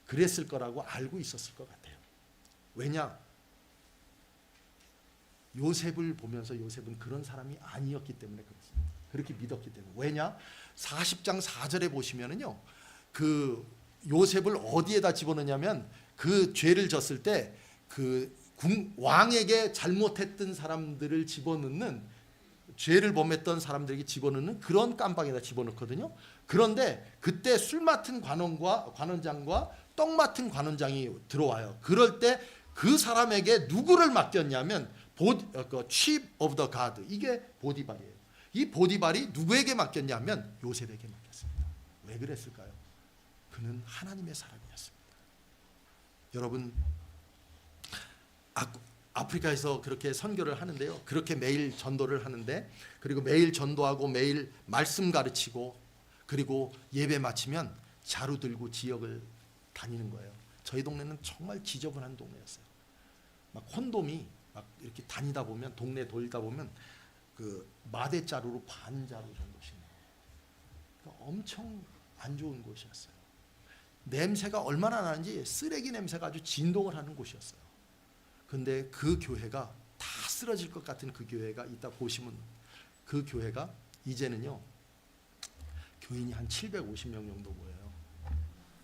그랬을 거라고 알고 있었을 것 같아요. 왜냐? 요셉을 보면서 요셉은 그런 사람이 아니었기 때문에 그렇습니다. 그렇게 믿었기 때문에. 왜냐? 40장 4절에 보시면은요. 그 요셉을 어디에다 집어넣냐면 그 죄를 졌을 때 그 왕에게 잘못했던 사람들을 집어넣는, 죄를 범했던 사람들에게 집어넣는 그런 깜방에다 집어넣거든요. 그런데 그때 술 맡은 관원장과 떡 맡은 관원장이 들어와요. 그럴 때 그 사람에게 누구를 맡겼냐면 chief of the guard, 이게 보디발이에요. 이 보디발이 누구에게 맡겼냐면 요셉에게 맡겼습니다. 왜 그랬을까요? 그는 하나님의 사람이었습니다. 여러분 아프리카에서 그렇게 선교를 하는데요. 그렇게 매일 전도를 하는데, 그리고 매일 전도하고 매일 말씀 가르치고 그리고 예배 마치면 자루 들고 지역을 다니는 거예요. 저희 동네는 정말 지저분한 동네였어요. 막 콘돔이 막 이렇게 다니다 보면, 동네 돌다 보면 그 마대자루로 반자루 정도씩 나와요. 그러니까 엄청 안 좋은 곳이었어요. 냄새가 얼마나 나는지 쓰레기 냄새가 아주 진동을 하는 곳이었어요. 근데 그 교회가 다 쓰러질 것 같은 그 교회가 이따 보시면 그 교회가 이제는요 교인이 한 750명 정도 모여요.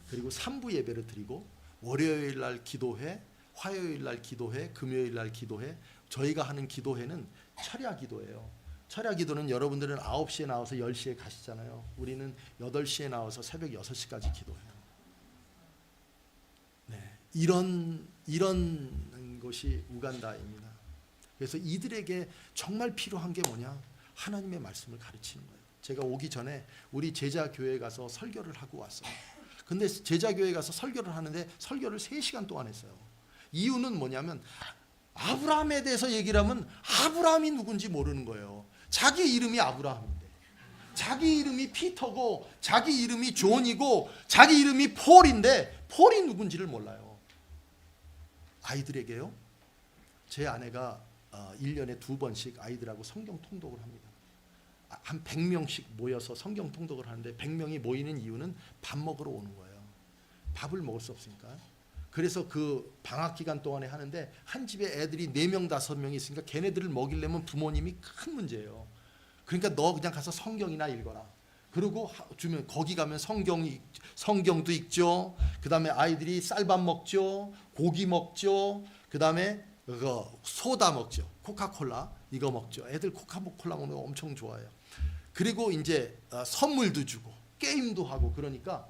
그리고 3부 예배를 드리고 월요일 날 기도회, 화요일 날 기도회, 금요일 날 기도회. 저희가 하는 기도회는 철야 기도예요. 철야 기도는 여러분들은 9시에 나와서 10시에 가시잖아요. 우리는 8시에 나와서 새벽 6시까지 기도해요. 네, 이런 것이 우간다입니다. 그래서 이들에게 정말 필요한 게 뭐냐? 하나님의 말씀을 가르치는 거예요. 제가 오기 전에 우리 제자 교회에 가서 설교를 하고 왔어요. 근데 제자 교회에 가서 설교를 하는데 설교를 3시간 동안 했어요. 이유는 뭐냐면 아브라함에 대해서 얘기를 하면 아브라함이 누군지 모르는 거예요. 자기 이름이 아브라함인데, 자기 이름이 피터고 자기 이름이 존이고 자기 이름이 폴인데 폴이 누군지를 몰라요. 아이들에게요. 제 아내가 1년에 2번씩 아이들하고 성경 통독을 합니다. 한 100명씩 모여서 성경 통독을 하는데 100명이 모이는 이유는 밥 먹으러 오는 거예요. 밥을 먹을 수 없으니까. 그래서 그 방학 기간 동안에 하는데 한 집에 애들이 4명 5명이 있으니까 걔네들을 먹이려면 부모님이 큰 문제예요. 그러니까 너 그냥 가서 성경이나 읽어라. 그리고 주면 거기 가면 성경도 읽죠. 그다음에 아이들이 쌀밥 먹죠. 고기 먹죠. 그다음에 소다 먹죠. 코카콜라 이거 먹죠. 애들 코카콜라 먹는 거 엄청 좋아해요. 그리고 이제 선물도 주고 게임도 하고 그러니까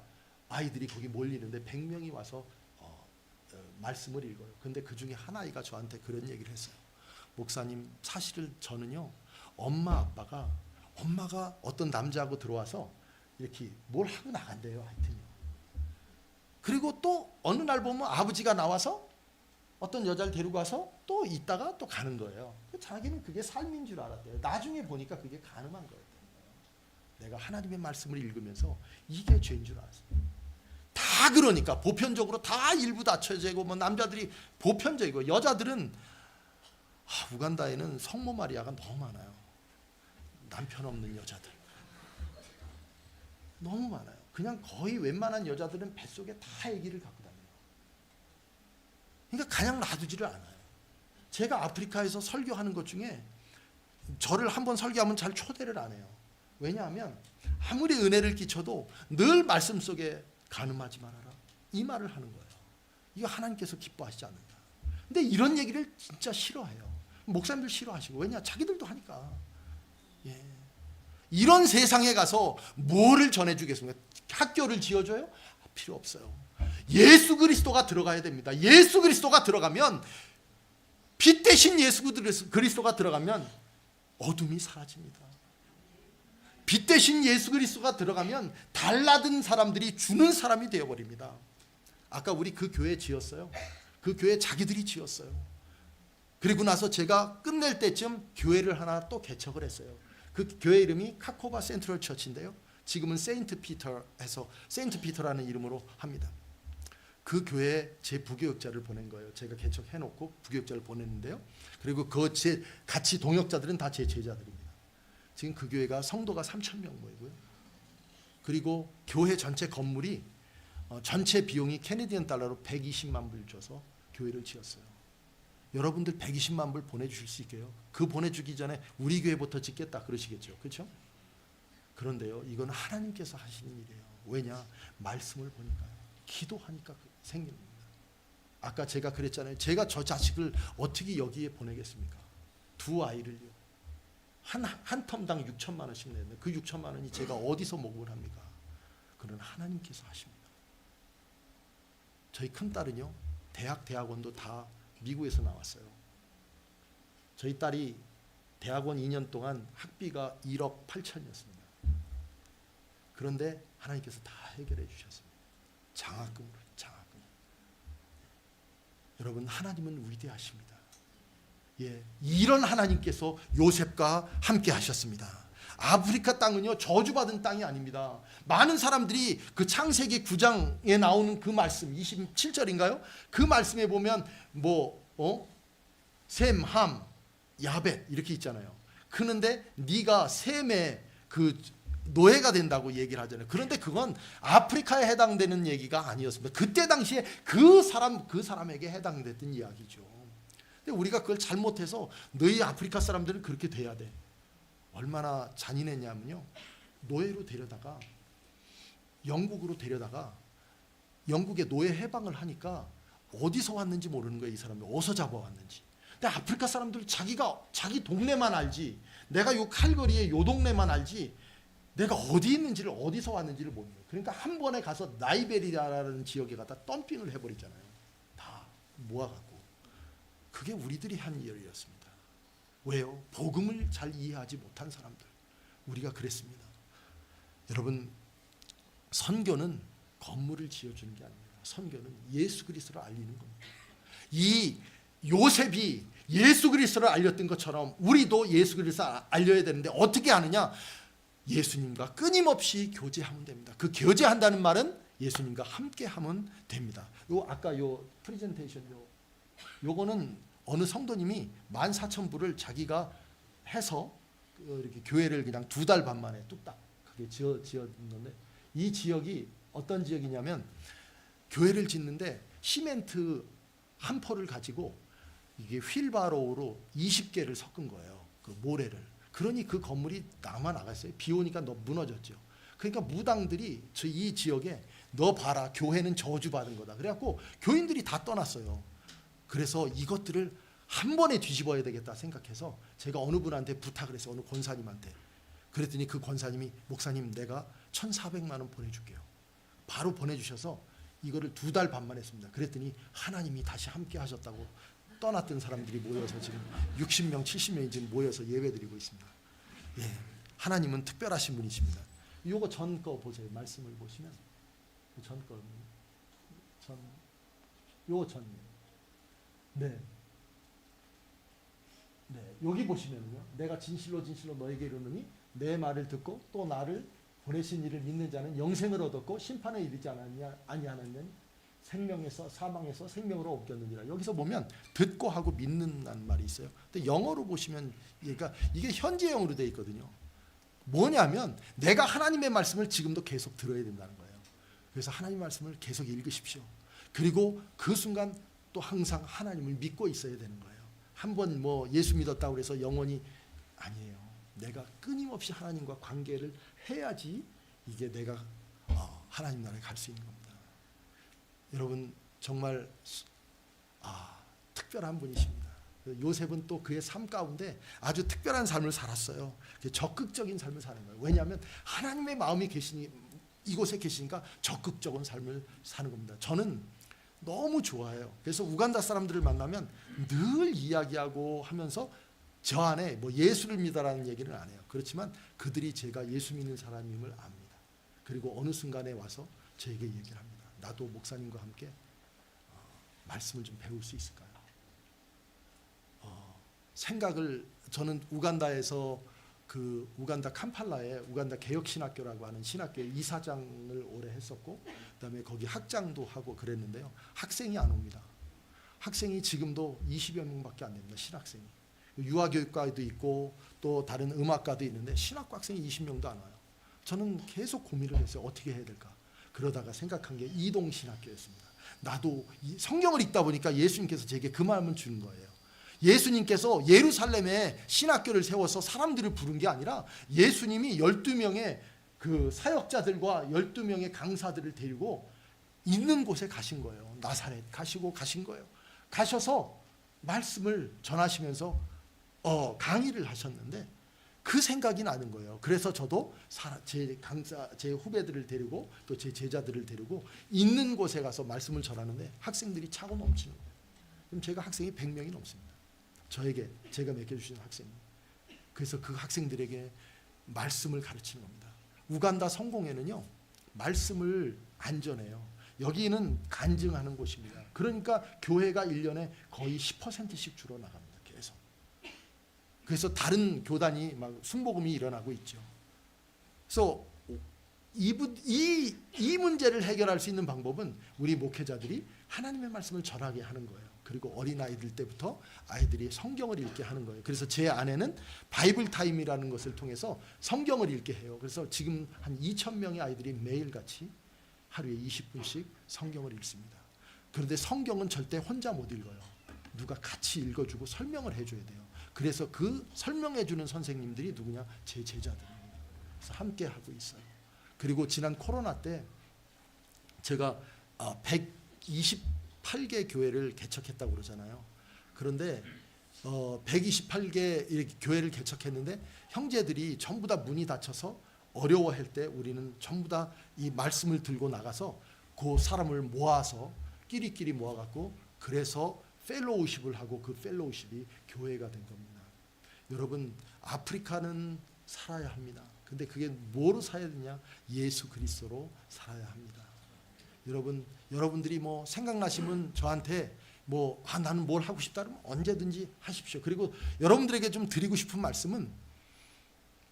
아이들이 거기 몰리는데 100명이 와서 말씀을 읽어요. 근데 그 중에 한 아이가 저한테 그런 얘기를 했어요. 목사님, 사실은 저는요 엄마가 어떤 남자하고 들어와서 이렇게 뭘 하고 나간대요. 하여튼요. 그리고 또 어느 날 보면 아버지가 나와서 어떤 여자를 데리고 와서 또 있다가 또 가는 거예요. 자기는 그게 삶인 줄 알았대요. 나중에 보니까 그게 가능한 거예요. 내가 하나님의 말씀을 읽으면서 이게 죄인 줄 알았어요. 다 그러니까 보편적으로 다 일부 다처제고 뭐 남자들이 보편적이고 여자들은 우간다에는 성모 마리아가 너무 많아요. 남편 없는 여자들 너무 많아요. 그냥 거의 웬만한 여자들은 뱃속에 다 아기를 갖고 다녀요. 그러니까 그냥 놔두지를 않아요. 제가 아프리카에서 설교하는 것 중에 저를 한번 설교하면 잘 초대를 안 해요. 왜냐하면 아무리 은혜를 끼쳐도 늘 말씀 속에 간음하지 말아라 이 말을 하는 거예요. 이거 하나님께서 기뻐하시지 않는다. 근데 이런 얘기를 진짜 싫어해요. 목사님들 싫어하시고. 왜냐? 자기들도 하니까. 예. 이런 세상에 가서 뭐를 전해주겠습니까? 학교를 지어줘요? 필요 없어요. 예수 그리스도가 들어가야 됩니다. 예수 그리스도가 들어가면, 빛 대신 예수 그리스도가 들어가면 어둠이 사라집니다. 빛 대신 예수 그리스도가 들어가면 달라든 사람들이 주는 사람이 되어버립니다. 아까 우리 그 교회 지었어요. 그 교회 자기들이 지었어요. 그리고 나서 제가 끝낼 때쯤 교회를 하나 또 개척을 했어요. 그 교회 이름이 카코바 센트럴 처치인데요. 지금은 세인트 피터에서 세인트 피터라는 이름으로 합니다. 그 교회에 제 부교역자를 보낸 거예요. 제가 개척해놓고 부교역자를 보냈는데요. 그리고 그 제 같이 동역자들은 다 제 제자들입니다. 지금 그 교회가 성도가 3,000명 모이고요. 그리고 교회 전체 건물이 전체 비용이 캐네디언 달러로 120만 불 줘서 교회를 지었어요. 여러분들 120만 불 보내주실 수 있게요. 그 보내주기 전에 우리 교회부터 짓겠다 그러시겠죠. 그렇죠? 그런데요, 이건 하나님께서 하시는 일이에요. 왜냐? 말씀을 보니까요. 기도하니까 생기는 겁니다. 아까 제가 그랬잖아요. 제가 저 자식을 어떻게 여기에 보내겠습니까? 두 아이를요. 한 텀당 6천만 원씩 내는데 그 6천만 원이 제가 어디서 목을 합니까? 그건 하나님께서 하십니다. 저희 큰딸은요. 대학원도 다 미국에서 나왔어요. 저희 딸이 대학원 2년 동안 학비가 1억 8천이었습니다. 그런데 하나님께서 다 해결해 주셨습니다. 장학금으로. 여러분, 하나님은 위대하십니다. 예, 이런 하나님께서 요셉과 함께 하셨습니다. 아프리카 땅은요, 저주받은 땅이 아닙니다. 많은 사람들이 그 창세기 9장에 나오는 그 말씀 27절인가요? 그 말씀에 보면 셈, 함, 야벳 이렇게 있잖아요. 그런데 네가 셈의 그 노예가 된다고 얘기를 하잖아요. 그런데 그건 아프리카에 해당되는 얘기가 아니었습니다. 그때 당시에 그 사람에게 해당됐던 이야기죠. 근데 우리가 그걸 잘못해서 너희 아프리카 사람들은 그렇게 돼야 돼. 얼마나 잔인했냐면요. 노예로 데려다가 영국으로 데려다가 영국에 노예 해방을 하니까 어디서 왔는지 모르는 거예요. 이 사람들 어디서 잡아왔는지. 근데 아프리카 사람들 자기 동네만 알지. 내가 요 칼거리에 요 동네만 알지. 내가 어디 있는지를 어디서 왔는지를 모르는 거예요. 그러니까 한 번에 가서 나이베리아라는 지역에 갖다 덤핑을 해버리잖아요. 다 모아갖고. 그게 우리들이 한 일이었습니다. 왜요? 복음을 잘 이해하지 못한 사람들. 우리가 그랬습니다. 여러분, 선교는 건물을 지어주는 게 아닙니다. 선교는 예수 그리스도를 알리는 겁니다. 이 요셉이 예수 그리스도를 알렸던 것처럼 우리도 예수 그리스도를 알려야 되는데 어떻게 하느냐? 예수님과 끊임없이 교제하면 됩니다. 그 교제한다는 말은 예수님과 함께 하면 됩니다. 아까 요 프레젠테이션 요거는 어느 성도님이 14,000불을 자기가 해서 이렇게 교회를 그냥 2달 반 만에 뚝딱 그게 지었는데, 이 지역이 어떤 지역이냐면 교회를 짓는데 시멘트 한 포를 가지고 이게 휠바로우로 20개를 섞은 거예요. 그 모래를. 그러니 그 건물이 남아 나갔어요. 비 오니까 너 무너졌죠. 그러니까 무당들이 이 지역에 너 봐라, 교회는 저주받은 거다. 그래갖고 교인들이 다 떠났어요. 그래서 이것들을 한 번에 뒤집어야 되겠다 생각해서 제가 어느 분한테 부탁을 했어요. 어느 권사님한테. 그랬더니 그 권사님이 목사님 내가 1,400만 원 보내줄게요. 바로 보내주셔서 이거를 2달 반 만에 했습니다. 그랬더니 하나님이 다시 함께 하셨다고 떠났던 사람들이 모여서 지금 60명 70명이 지금 모여서 예배드리고 있습니다. 예, 하나님은 특별하신 분이십니다. 요거 전 거 보세요. 말씀을 보시면 전 거, 요거 전이에요. 네. 네, 여기 보시면요. 내가 진실로 진실로 너에게 이르노니 내 말을 듣고 또 나를 보내신 이를 믿는 자는 영생을 얻었고 심판에 이르지 아니하느냐 생명에서 사망에서 생명으로 옮겼느니라. 여기서 보면 듣고 하고 믿는다는 말이 있어요. 근데 영어로 보시면 그러니까 이게 현재형으로 되어 있거든요. 뭐냐면 내가 하나님의 말씀을 지금도 계속 들어야 된다는 거예요. 그래서 하나님의 말씀을 계속 읽으십시오. 그리고 그 순간 또 항상 하나님을 믿고 있어야 되는 거예요. 한번 뭐 예수 믿었다고 해서 영원히 아니에요. 내가 끊임없이 하나님과 관계를 해야지 이게 내가 하나님 나라에 갈 수 있는 겁니다. 여러분 정말 특별한 분이십니다. 요셉은 또 그의 삶 가운데 아주 특별한 삶을 살았어요. 적극적인 삶을 사는 거예요. 왜냐하면 하나님의 마음이 계시니 이곳에 계시니까 적극적인 삶을 사는 겁니다. 저는 너무 좋아해요. 그래서 우간다 사람들을 만나면 늘 이야기하고 하면서 저 안에 뭐 예수를 믿어라는 얘기는 안 해요. 그렇지만 그들이 제가 예수 믿는 사람임을 압니다. 그리고 어느 순간에 와서 저에게 얘기를 합니다. 나도 목사님과 함께 말씀을 좀 배울 수 있을까요? 생각을 저는 우간다에서 그 우간다 캄팔라에 우간다 개혁신학교라고 하는 신학교의 이사장을 오래 했었고 그다음에 거기 학장도 하고 그랬는데요. 학생이 안 옵니다. 학생이 지금도 20여 명밖에 안 됩니다. 신학생이. 유아교육과도 있고 또 다른 음악과도 있는데 신학과 학생이 20명도 안 와요. 저는 계속 고민을 했어요. 어떻게 해야 될까? 그러다가 생각한 게 이동신학교였습니다. 나도 성경을 읽다 보니까 예수님께서 제게 그 마음을 주는 거예요. 예수님께서 예루살렘에 신학교를 세워서 사람들을 부른 게 아니라 예수님이 12명의 그 사역자들과 12명의 강사들을 데리고 있는 곳에 가신 거예요. 나사렛 가신 거예요. 가셔서 말씀을 전하시면서 강의를 하셨는데 그 생각이 나는 거예요. 그래서 저도 제 강사, 제 후배들을 데리고 또 제 제자들을 데리고 있는 곳에 가서 말씀을 전하는데 학생들이 차고 넘치는 거예요. 그럼 제가 학생이 100명이 넘습니다. 제가 맡겨주신 학생이. 그래서 그 학생들에게 말씀을 가르치는 겁니다. 우간다 성공회는요 말씀을 안 전해요. 여기는 간증하는 곳입니다. 그러니까 교회가 1년에 거의 10%씩 줄어나갑니다. 계속. 그래서 다른 교단이 막 순복음이 일어나고 있죠. 그래서 이 문제를 해결할 수 있는 방법은 우리 목회자들이 하나님의 말씀을 전하게 하는 거예요. 그리고 어린아이들 때부터 아이들이 성경을 읽게 하는 거예요. 그래서 제 아내는 바이블 타임이라는 것을 통해서 성경을 읽게 해요. 그래서 지금 한 2,000명의 아이들이 매일같이 하루에 20분씩 성경을 읽습니다. 그런데 성경은 절대 혼자 못 읽어요. 누가 같이 읽어주고 설명을 해줘야 돼요. 그래서 그 설명해주는 선생님들이 누구냐? 제 제자들입니다. 그래서 함께 하고 있어요. 그리고 지난 코로나 때 제가 128개 교회를 개척했다고 그러잖아요. 그런데 128개 이렇게 교회를 개척했는데 형제들이 전부 다 문이 닫혀서 어려워할 때 우리는 전부 다 이 말씀을 들고 나가서 그 사람을 모아서 끼리끼리 모아갖고 그래서 펠로우십을 하고 그 펠로우십이 교회가 된 겁니다. 여러분 아프리카는 살아야 합니다. 근데 그게 뭐로 살아야 되냐? 예수 그리스도로 살아야 합니다. 여러분들이 뭐 생각나시면 저한테 뭐 나는 뭘 하고 싶다 그러면 언제든지 하십시오. 그리고 여러분들에게 좀 드리고 싶은 말씀은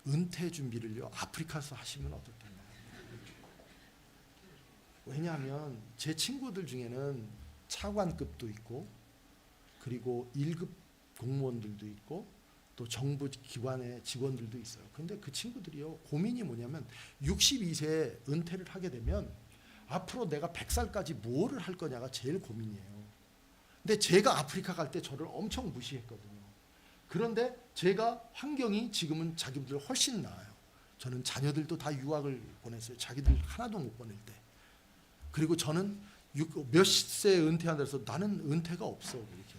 은퇴 준비를요 아프리카에서 하시면 어떨까요? 왜냐하면 제 친구들 중에는 차관급도 있고 그리고 1급 공무원들도 있고 또 정부 기관의 직원들도 있어요. 그런데 그 친구들이요 고민이 뭐냐면 62세에 은퇴를 하게 되면 앞으로 내가 100살까지 뭐를 할 거냐가 제일 고민이에요. 근데 제가 아프리카 갈 때 저를 엄청 무시했거든요. 그런데 제가 환경이 지금은 자기들 훨씬 나아요. 저는 자녀들도 다 유학을 보냈어요. 자기들 하나도 못 보낼 때. 그리고 저는 몇 세에 은퇴한다 해서 나는 은퇴가 없어 이렇게.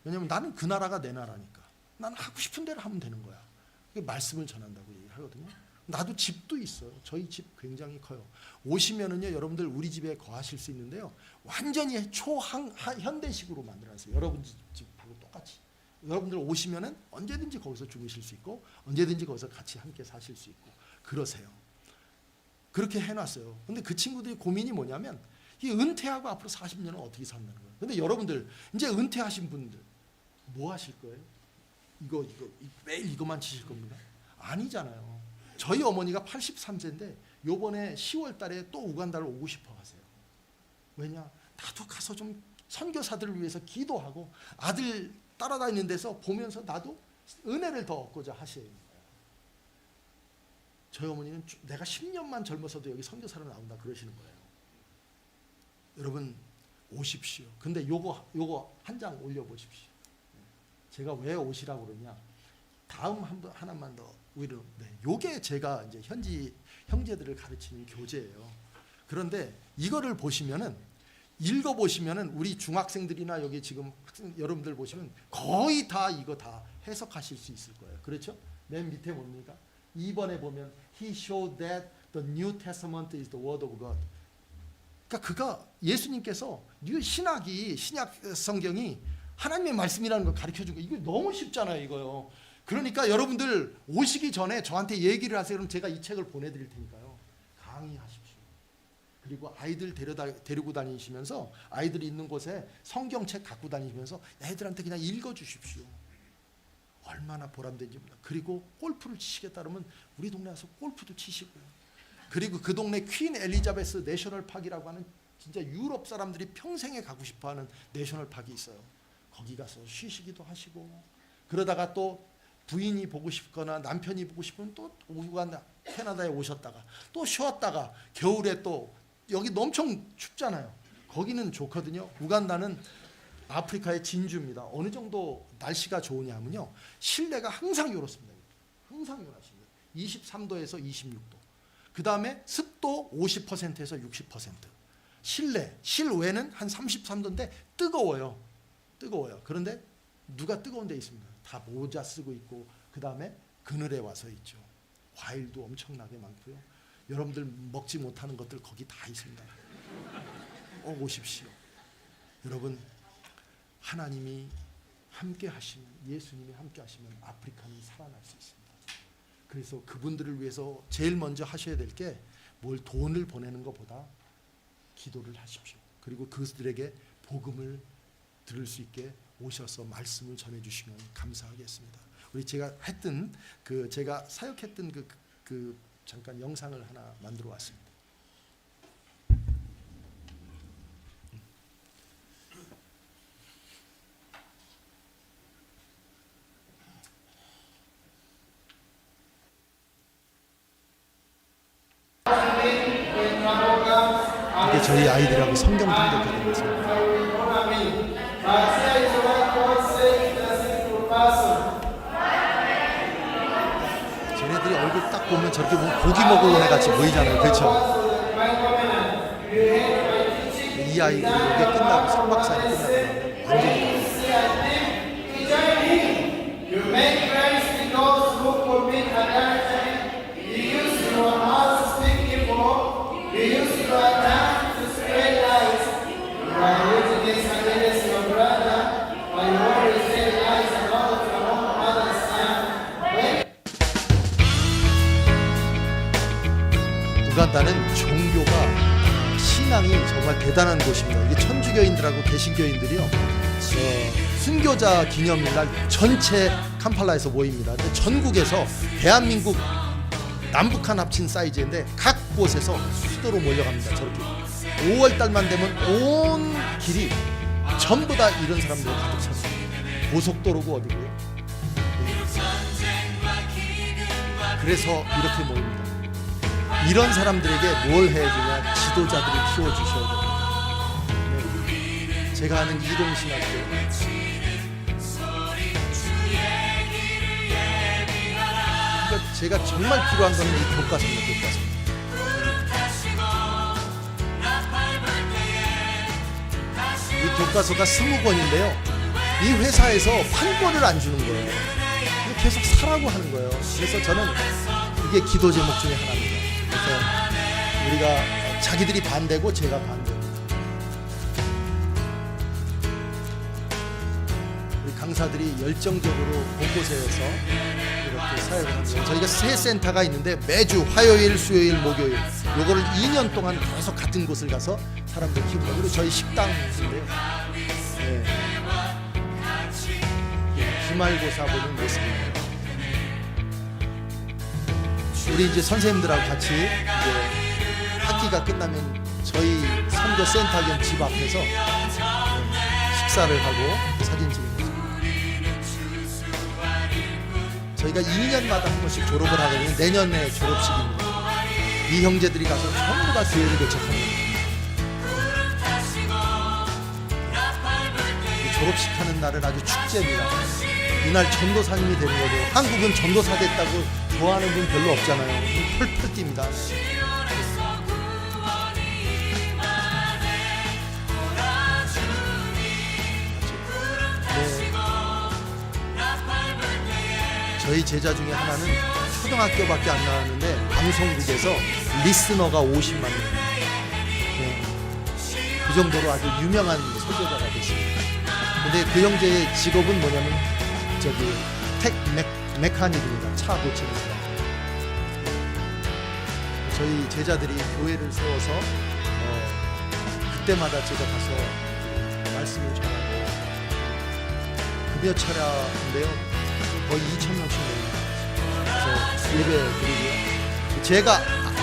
왜냐하면 나는 그 나라가 내 나라니까. 나는 하고 싶은 대로 하면 되는 거야. 말씀을 전한다고 얘기를 하거든요. 나도 집도 있어요. 저희 집 굉장히 커요. 오시면은요, 여러분들 우리 집에 거하실 수 있는데요, 완전히 초현대식으로 만들어놨어요. 여러분 집하고 똑같이. 여러분들 오시면은 언제든지 거기서 주무실 수 있고, 언제든지 거기서 같이 함께 사실 수 있고 그러세요. 그렇게 해놨어요. 근데 그 친구들이 고민이 뭐냐면, 이 은퇴하고 앞으로 40년은 어떻게 산다는 거예요. 근데 여러분들 이제 은퇴하신 분들 뭐 하실 거예요? 이거 매일 이거만 치실 겁니까? 아니잖아요. 저희 어머니가 83세인데 요번에 10월 달에 또 우간다를 오고 싶어 하세요. 왜냐? 나도 가서 좀 선교사들을 위해서 기도하고 아들 따라다니는 데서 보면서 나도 은혜를 더 얻고자 하셔요. 저희 어머니는 내가 10년만 젊어서도 여기 선교사로 나온다 그러시는 거예요. 여러분 오십시오. 근데 요거 한 장 올려보십시오. 제가 왜 오시라고 그러냐? 다음 하나만 더 오히려 요게 제가 이제 현지 형제들을 가르치는 교재예요. 그런데 이거를 보시면은 읽어보시면은 우리 중학생들이나 여기 지금 여러분들 보시면 거의 다 이거 다 해석하실 수 있을 거예요. 그렇죠? 맨 밑에 뭡니까? 2번에 보면 He showed that the New Testament is the word of God. 그러니까 예수님께서 신약 성경이 하나님의 말씀이라는 걸 가르쳐준 거. 이거 너무 쉽잖아요, 이거요. 그러니까 여러분들 오시기 전에 저한테 얘기를 하세요. 그럼 제가 이 책을 보내드릴 테니까요. 강의하십시오. 그리고 아이들 데리고 다니시면서 아이들이 있는 곳에 성경책 갖고 다니시면서 애들한테 그냥 읽어주십시오. 얼마나 보람된지 몰라. 그리고 골프를 치시겠다 그러면 우리 동네 와서 골프도 치시고요. 그리고 그 동네 퀸 엘리자베스 내셔널 파크라고 하는 진짜 유럽 사람들이 평생에 가고 싶어하는 내셔널 파크가 있어요. 거기 가서 쉬시기도 하시고, 그러다가 또 부인이 보고 싶거나 남편이 보고 싶으면 또 우간다, 캐나다에 오셨다가 또 쉬었다가 겨울에 또 여기 엄청 춥잖아요. 거기는 좋거든요. 우간다는 아프리카의 진주입니다. 어느 정도 날씨가 좋으냐면요, 실내가 항상 이렇습니다. 항상 이렇습니다. 23도에서 26도. 그 다음에 습도 50%에서 60%. 실외는 한 33도인데 뜨거워요. 그런데 누가 뜨거운 데 있습니다. 다 모자 쓰고 있고, 그 다음에 그늘에 와서 있죠. 과일도 엄청나게 많고요. 여러분들 먹지 못하는 것들 거기 다 있습니다. 오십시오. 여러분, 하나님이 함께 하시면, 예수님이 함께 하시면 아프리카는 살아날 수 있습니다. 그래서 그분들을 위해서 제일 먼저 하셔야 될 게 뭘 돈을 보내는 것보다 기도를 하십시오. 그리고 그들에게 복음을 들을 수 있게 오셔서 말씀을 전해 주시면 감사하겠습니다. 우리 제가 사역했던 그 잠깐 영상을 하나 만들어 왔습니다. 이게 저희 아이들하고 성경 통독하는 모습입니다. 쟤네들이 얼굴 딱 보면 저렇게 보면 고기 먹을 애 같이 보이잖아요. 그렇죠? 이 아이들이 여기 끝나고 3박 4일 끝나고 완전히 우간다는 종교가 신앙이 정말 대단한 곳입니다. 이게 천주교인들하고 개신교인들이요, 순교자 기념일날 전체 캄팔라에서 모입니다. 근데 전국에서 대한민국 남북한 합친 사이즈인데 각 곳에서 수도로 몰려갑니다. 저렇게 5월달만 되면 온 길이 전부 다 이런 사람들로 가득 찼습니다. 고속도로고 어디고요. 그래서 이렇게 모입니다. 이런 사람들에게 뭘 해주냐? 지도자들을 키워주셔야 돼요. 네. 제가 아는 이동신학교 그러니까 제가 정말 필요한 거는 이 교과서입니다. 교과서. 이 교과서가 20권인데요. 이 회사에서 판권을 안 주는 거예요. 계속 사라고 하는 거예요. 그래서 저는 이게 기도 제목 중에 하나입니다. 그래서 우리가 자기들이 반대고 제가 반대입니다. 우리 강사들이 열정적으로 곳곳에서 이렇게 사역을 합니다. 저희가 세 센터가 있는데 매주 화요일, 수요일, 목요일 요거를 2년 동안 계속 같은 곳을 가서 사람들 키우고 그리고 저희 식당인데요. 네. 기말고사 보는 모습입니다. 우리 이제 선생님들하고 같이 이제 학기가 끝나면 저희 선교 센터 겸 집 앞에서 식사를 하고 사진 찍는 거죠. 저희가 2년마다 한 번씩 졸업을 하거든요. 내년에 졸업식입니다. 이 형제들이 가서 전부 다 교회를 개척하는 거예요. 졸업식 하는 날은 아주 축제입니다. 이날 전도사님이 되는 거죠. 한국은 전도사 됐다고 좋아하는 분 별로 없잖아요. 펄펄 뜁니다. 네. 저희 제자 중에 하나는 초등학교밖에 안 나왔는데 방송국에서 리스너가 50만 명. 네. 그 정도로 아주 유명한 설교자가 됐습니다. 근데 그 형제의 직업은 뭐냐면 저기 메카닉입니다. 차 고치는 사람. 저희 제자들이 교회를 세워서 그때마다 제가 가서 말씀을 전하고 급여 차량인데요. 거의 2,000명씩 됩니다. 그래서 예배 드리고요. 제가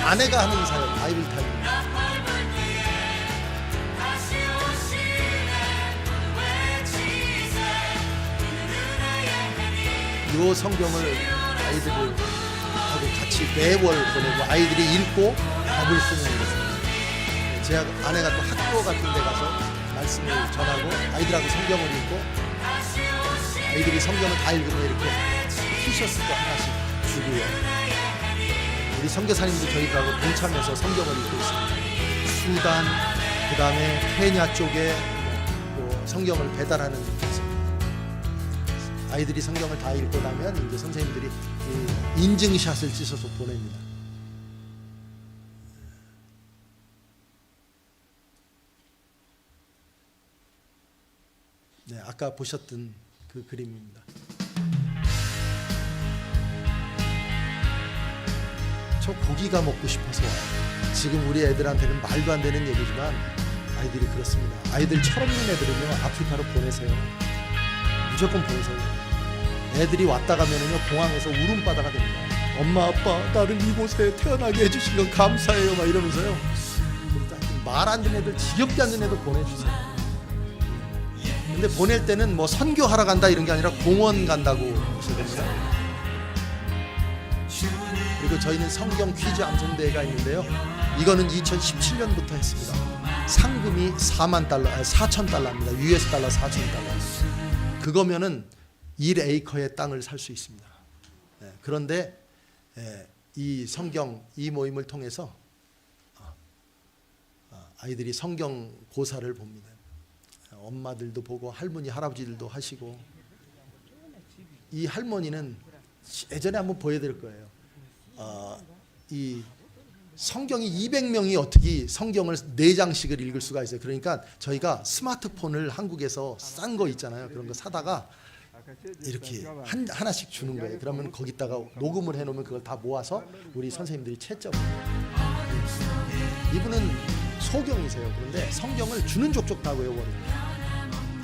아내가 하는 사역 바이블 타임입니다. 이 성경을 아이들하고 같이 매월 보내고 아이들이 읽고 답을 쓰는 것입니다. 제 아내가 또 학교 같은 데 가서 말씀을 전하고 아이들하고 성경을 읽고 아이들이 성경을 다 읽으면 이렇게 티셔츠도 하나씩 주고요. 우리 선교사님도 저희들하고 동참해서 성경을 읽고 있습니다. 수단, 그 다음에 케냐 쪽에 성경을 배달하는 것입니다. 아이들이 성경을 다 읽고 나면 이제 선생님들이 인증샷을 찍어서 보냅니다. 네, 아까 보셨던 그 그림입니다. 저 고기가 먹고 싶어서 와요. 지금 우리 애들한테는 말도 안 되는 얘기지만 아이들이 그렇습니다. 아이들 철없는 애들은요 아프리카로 보내세요. 무조건 보내세요. 애들이 왔다 가면은요 공항에서 울음바다가 됩니다. 엄마 아빠 나를 이곳에 태어나게 해주신 건 감사해요 막 이러면서요. 말 안 듣는 애들 지겹게 않는 애들 보내주세요. 근데 보낼 때는 뭐 선교하러 간다 이런 게 아니라 공원 간다고 하셔야 됩니다. 그리고 저희는 성경 퀴즈 암송대회가 있는데요. 이거는 2017년부터 했습니다. 상금이 4,000달러입니다. US 달러 4,000달러. 그거면은 1에이커의 땅을 살 수 있습니다. 그런데 이 성경 이 모임을 통해서 아이들이 성경 고사를 봅니다. 엄마들도 보고 할머니 할아버지들도 하시고 이 할머니는 예전에 한번 보여드릴 거예요. 이 성경이 200명이 어떻게 성경을 4장씩을 읽을 수가 있어요. 그러니까 저희가 스마트폰을 한국에서 싼 거 있잖아요. 그런 거 사다가 이렇게 하나씩 주는 거예요. 그러면 거기다가 녹음을 해놓으면 그걸 다 모아서 우리 선생님들이 채점을 해요. 이분은 소경이세요. 그런데 성경을 주는 족족 다 외워버립니다.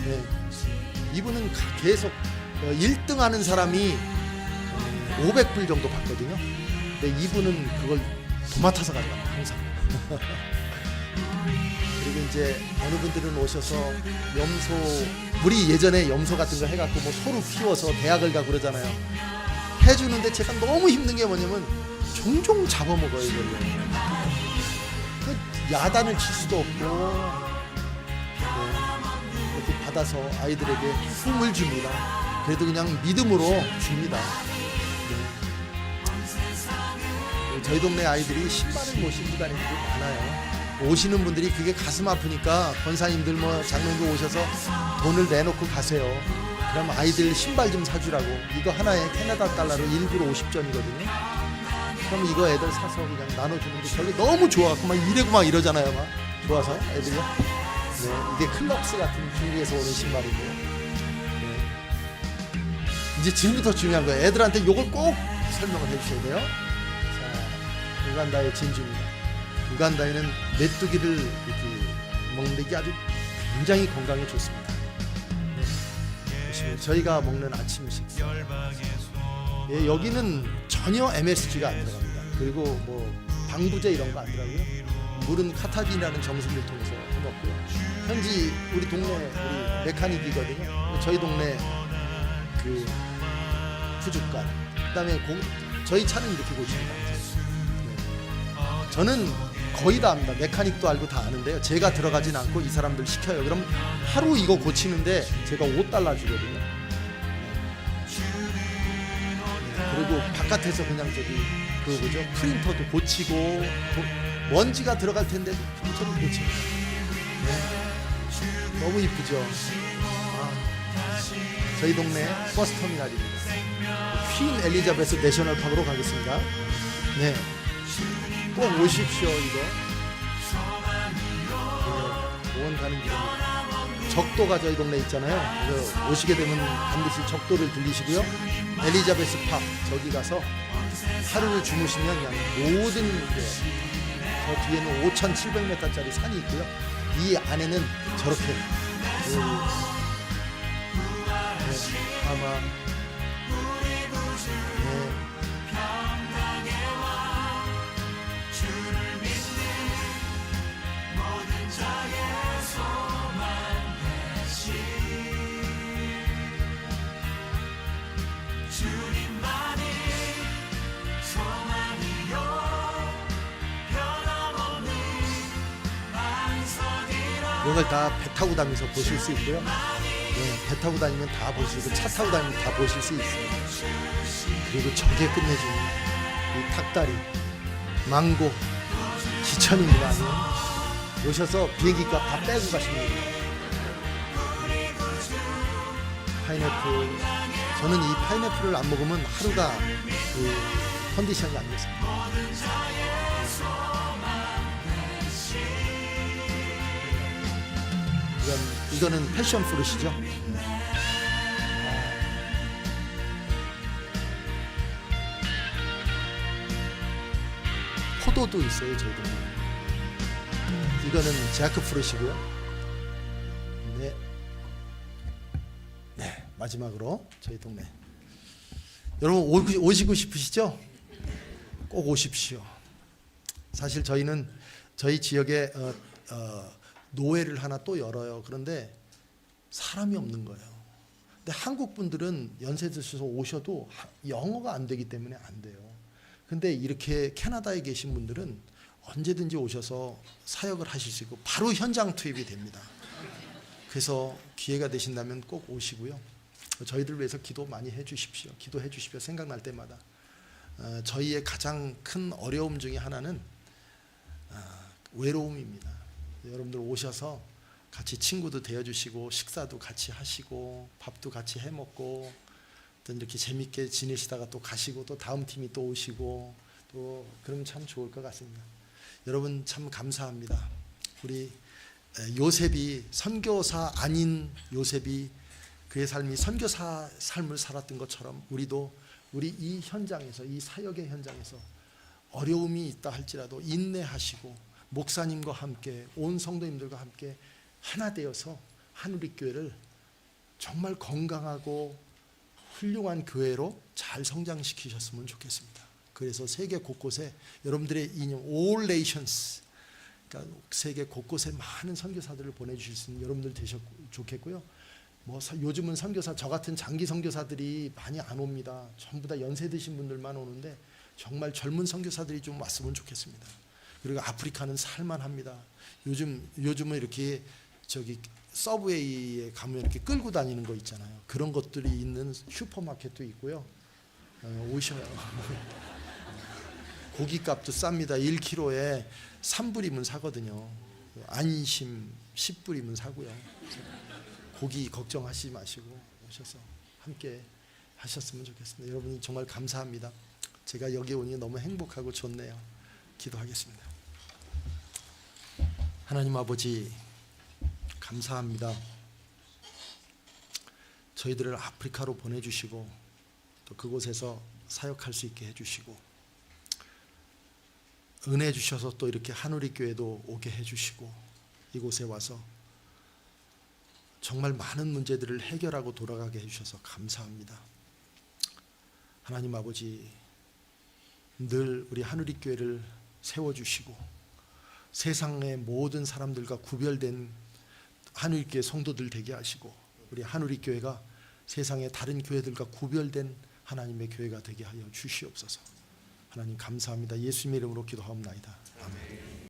네. 이분은 계속 1등 하는 사람이 500불 정도 받거든요. 근데 이분은 그걸 도맡아서 가져가요. 항상. 그리고 이제 어느 분들은 오셔서 염소, 우리 예전에 염소 같은 거 해갖고 뭐 소로 키워서 대학을 가고 그러잖아요. 해주는데 제가 너무 힘든 게 뭐냐면 종종 잡아먹어요 이걸로. 그 야단을 칠 수도 없고 이렇게 받아서 아이들에게 품을 줍니다. 그래도 그냥 믿음으로 줍니다. 저희 동네 아이들이 신발을 못 신고 다니는 분들이 많아요. 오시는 분들이 그게 가슴 아프니까 권사님들 뭐 장로님들 오셔서 돈을 내놓고 가세요. 그럼 아이들 신발 좀 사주라고. 이거 하나에 캐나다 달러로 1불 50전이거든요. 그럼 이거 애들 사서 그냥 나눠주는데 저게 너무 좋아갖고 막 이래고 막 이러잖아요. 막 좋아서 애들이. 네, 이게 클럭스 같은 중국에서 오는 신발이고. 네. 이제 지금부터 중요한 거예요. 애들한테 요걸 꼭 설명을 해주셔야 돼요. 자, 우간다의 진주입니다. 우간다에는 메뚜기를 이렇게 먹는 게 아주 굉장히 건강에 좋습니다. 네. 저희가 먹는 아침식. 예, 여기는 전혀 MSG가 안 들어갑니다. 그리고 뭐 방부제 이런 거 안 들어가고요. 물은 카타딘이라는 정수기를 통해서 해먹고요. 현지 우리 동네 우리 메카닉이거든요. 저희 동네 그 푸주간. 그다음에 저희 차는 이렇게 고칩니다. 네. 저는 거의 다 압니다. 메카닉도 알고 다 아는데요. 제가 들어가진 않고 이 사람들 시켜요. 그럼 하루 이거 고치는데 제가 $5 주거든요. 그리고 바깥에서 그냥 저기 그 뭐죠? 프린터도 고치고 먼지가 들어갈 텐데도 프린터도 고치고. 네. 너무 이쁘죠? 저희 동네 버스터미널입니다. 퀸 엘리자베스 내셔널 파크로 가겠습니다. 네. 꼭 오십시오 이거. 네, 공원 가는 길입니다. 적도가 저희 동네 있잖아요. 그래서 오시게 되면 반드시 적도를 들리시고요. 엘리자베스 팍 저기 가서 하루를 주무시면 그냥 모든 게 저 뒤에는 5,700m짜리 산이 있고요. 이 안에는 저렇게 아마 이걸 다 배 타고 다니면서 보실 수 있고요. 네, 배 타고 다니면 다 보실 수 있고 차 타고 다니면 다 보실 수 있습니다. 그리고 저게 끝내주는 이 닭다리, 망고, 지천입니다. 아니면 오셔서 비행기값 다 빼고 가시면 됩니다. 파인애플, 저는 이 파인애플을 안 먹으면 하루가 그 컨디션이 안 좋습니다. 이거는 패션 프루시죠. 포도도 있어요 저희 동네. 이거는 제아크 프루시고요. 네. 네, 마지막으로 저희 동네. 여러분 오시고 싶으시죠? 꼭 오십시오. 사실 저희는 저희 지역에 노회를 하나 또 열어요. 그런데 사람이 없는 거예요. 근데 한국 분들은 연세 드셔서 오셔도 영어가 안 되기 때문에 안 돼요. 근데 이렇게 캐나다에 계신 분들은 언제든지 오셔서 사역을 하실 수 있고 바로 현장 투입이 됩니다. 그래서 기회가 되신다면 꼭 오시고요. 저희들 위해서 기도 많이 해주십시오. 기도해 주십시오. 생각날 때마다. 저희의 가장 큰 어려움 중에 하나는 외로움입니다. 여러분들 오셔서 같이 친구도 되어주시고 식사도 같이 하시고 밥도 같이 해먹고 또 이렇게 재밌게 지내시다가 또 가시고 또 다음 팀이 또 오시고 또 그러면 참 좋을 것 같습니다. 여러분 참 감사합니다. 우리 요셉이 선교사 아닌 요셉이 그의 삶이 선교사 삶을 살았던 것처럼 우리도 우리 이 현장에서 이 사역의 현장에서 어려움이 있다 할지라도 인내하시고 목사님과 함께 온 성도님들과 함께 하나 되어서 한우리교회를 정말 건강하고 훌륭한 교회로 잘 성장시키셨으면 좋겠습니다. 그래서 세계 곳곳에 여러분들의 이념 All Nations, 그러니까 세계 곳곳에 많은 선교사들을 보내주실 수 있는 여러분들 되셨고 좋겠고요. 요즘은 선교사 저 같은 장기 선교사들이 많이 안 옵니다. 전부 다 연세 드신 분들만 오는데 정말 젊은 선교사들이 좀 왔으면 좋겠습니다. 그리고 아프리카는 살만합니다. 요즘은 이렇게 저기 서브웨이에 가면 이렇게 끌고 다니는 거 있잖아요. 그런 것들이 있는 슈퍼마켓도 있고요. 오셔요. 고기값도 쌉니다. 1kg에 3불이면 사거든요. 안심 10불이면 사고요. 고기 걱정하시지 마시고 오셔서 함께 하셨으면 좋겠습니다. 여러분 정말 감사합니다. 제가 여기 오니 너무 행복하고 좋네요. 기도하겠습니다. 하나님 아버지 감사합니다. 저희들을 아프리카로 보내주시고 또 그곳에서 사역할 수 있게 해주시고 은혜 주셔서 또 이렇게 한우리교회도 오게 해주시고 이곳에 와서 정말 많은 문제들을 해결하고 돌아가게 해주셔서 감사합니다. 하나님 아버지 늘 우리 한우리교회를 세워주시고 세상의 모든 사람들과 구별된 한우리교회 성도들 되게 하시고 우리 한우리교회가 세상의 다른 교회들과 구별된 하나님의 교회가 되게 하여 주시옵소서. 하나님 감사합니다. 예수님의 이름으로 기도하옵나이다. 아멘.